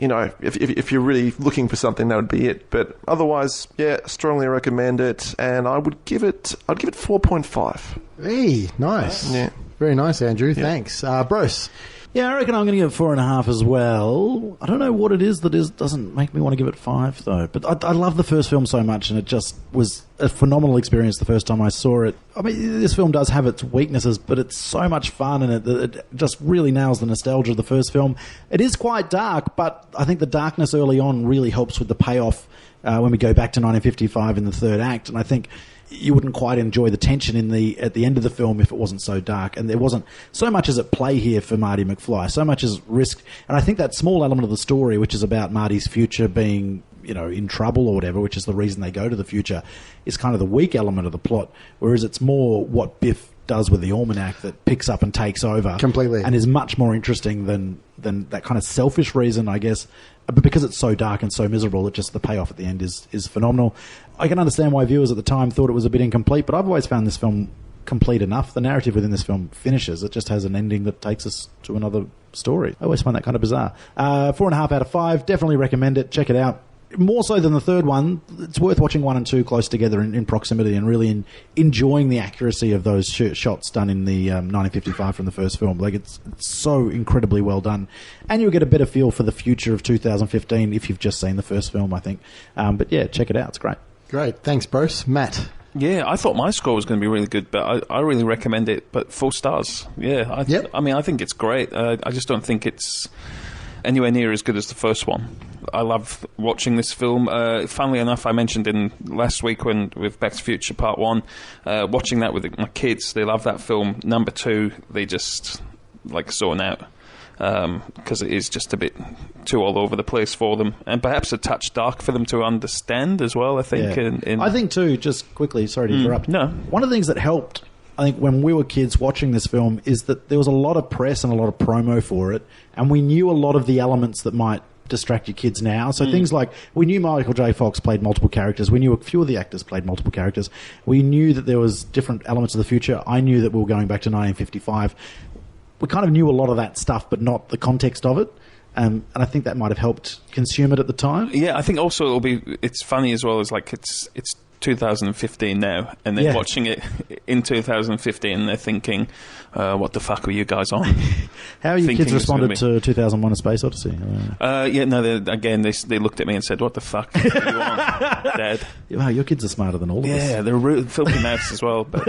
if you're really looking for something, that would be it. But otherwise, yeah, strongly recommend it, and I'd give it 4.5. Hey, nice. Yeah. Very nice, Andrew. Yeah. Thanks. Brose. Yeah, I reckon I'm going to give it 4.5 as well. I don't know what it is that doesn't make me want to give it 5, though. But I love the first film so much, and it just was a phenomenal experience the first time I saw it. I mean, this film does have its weaknesses, but it's so much fun, and it just really nails the nostalgia of the first film. It is quite dark, but I think the darkness early on really helps with the payoff when we go back to 1955 in the third act, and I think you wouldn't quite enjoy the tension at the end of the film if it wasn't so dark, and there wasn't so much as at play here for Marty McFly, so much as risk. And I think that small element of the story, which is about Marty's future being in trouble or whatever, which is the reason they go to the future, is kind of the weak element of the plot, whereas it's more what Biff does with the almanac that picks up and takes over completely, and is much more interesting than that kind of selfish reason, I guess. But because it's so dark and so miserable, the payoff at the end is phenomenal. I can understand why viewers at the time thought it was a bit incomplete, but I've always found this film complete enough. The narrative within this film finishes. It just has an ending that takes us to another story. I always find that kind of bizarre. 4.5 out of 5. Definitely recommend it. Check it out. More so than the third one, it's worth watching 1 and 2 close together in proximity and really enjoying the accuracy of those shots done in the 1955 from the first film. It's so incredibly well done. And you'll get a better feel for the future of 2015 if you've just seen the first film, I think. But yeah, check it out. It's great. Great. Thanks, Bruce. Matt? Yeah, I thought my score was going to be really good, but I really recommend it. But 4 stars. Yeah, I mean, I think it's great. I just don't think it's anywhere near as good as the first one. I love watching this film. Funnily enough, I mentioned in last week with Back to the Future Part 1, watching that with my kids. They love that film. Number 2, they just zone out because it is just a bit too all over the place for them, and perhaps a touch dark for them to understand as well, I think. Yeah. I think too, just quickly, sorry to interrupt. No. One of the things that helped, I think, when we were kids watching this film is that there was a lot of press and a lot of promo for it, and we knew a lot of the elements that might distract your kids now. So things like, we knew Michael J. Fox played multiple characters. We knew a few of the actors played multiple characters. We knew that there was different elements of the future. I knew that we were going back to 1955. We kind of knew a lot of that stuff, but not the context of it. And I think that might have helped consume it at the time. Yeah, I think also it's funny as well as it's 2015 now, and they're watching it in 2015 and they're thinking, what the fuck were you guys on? How are your kids responded to 2001 A Space Odyssey? They looked at me and said, what the fuck are you on, Dad? Wow, your kids are smarter than all of us. Yeah, they're filthy mouths as well. But,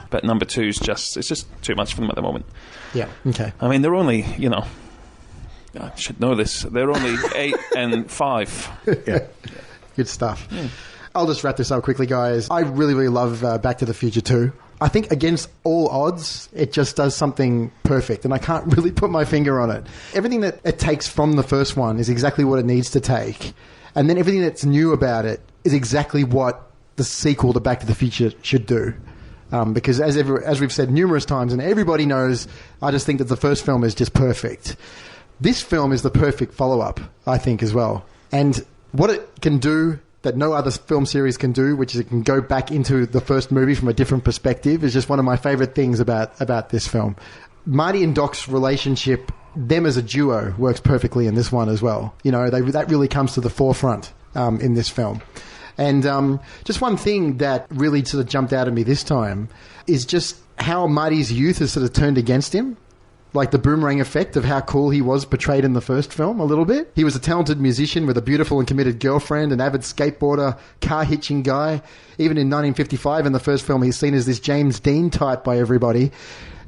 but number 2 is just too much for them at the moment. Yeah, okay. I mean, they're only, I should know this, they're only 8 and 5. Yeah. Good stuff. I'll just wrap this up quickly, guys. I really, really love Back to the Future 2. I think against all odds, it just does something perfect, and I can't really put my finger on it. Everything that it takes from the first one is exactly what it needs to take, and then everything that's new about it is exactly what the sequel to Back to the Future should do. Because as we've said numerous times, and everybody knows, I just think that the first film is just perfect. This film is the perfect follow-up, I think, as well. And what it can do that no other film series can do, which is it can go back into the first movie from a different perspective, is just one of my favourite things about this film. Marty and Doc's relationship, them as a duo, works perfectly in this one as well. You know, that really comes to the forefront in this film. And just one thing that really sort of jumped out at me this time is just how Marty's youth has sort of turned against him. Like the boomerang effect of how cool he was portrayed in the first film a little bit. He was a talented musician with a beautiful and committed girlfriend, an avid skateboarder, car-hitching guy. Even in 1955 in the first film, he's seen as this James Dean type by everybody.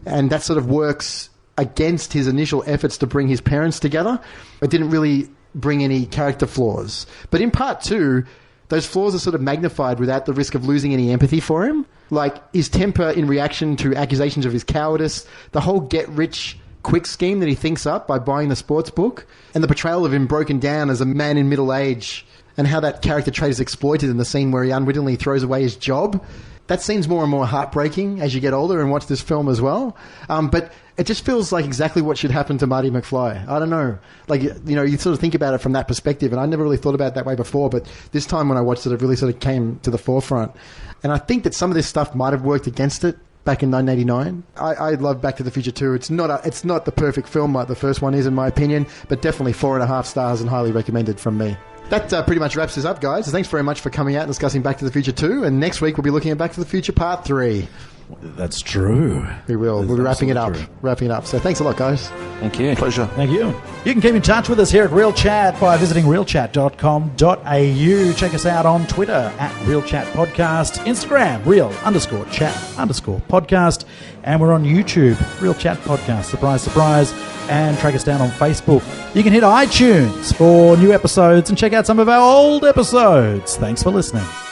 And that sort of works against his initial efforts to bring his parents together. It didn't really bring any character flaws. But in part 2, those flaws are sort of magnified without the risk of losing any empathy for him. Like his temper in reaction to accusations of his cowardice, the whole get-rich-quick scheme that he thinks up by buying the sports book, and the portrayal of him broken down as a man in middle age, and how that character trait is exploited in the scene where he unwittingly throws away his job. That seems more and more heartbreaking as you get older and watch this film as well. But it just feels like exactly what should happen to Marty McFly. I don't know. Like, you know, you sort of think about it from that perspective, and I never really thought about it that way before, but this time when I watched it, it really sort of came to the forefront. And I think that some of this stuff might have worked against it back in 1989. I love Back to the Future 2. It's not the perfect film like the first one is, in my opinion, but definitely 4.5 stars and highly recommended from me. That pretty much wraps this up, guys. So thanks very much for coming out and discussing Back to the Future 2. And next week we'll be looking at Back to the Future Part 3. That's true. We will. We'll be wrapping it up. So thanks a lot, guys. Thank you. Pleasure. Thank you. You can keep in touch with us here at Real Chat by visiting realchat.com.au. Check us out on Twitter at Real Chat Podcast, Instagram, real_chat_podcast, and we're on YouTube, Real Chat Podcast. Surprise, surprise. And track us down on Facebook. You can hit iTunes for new episodes and check out some of our old episodes. Thanks for listening.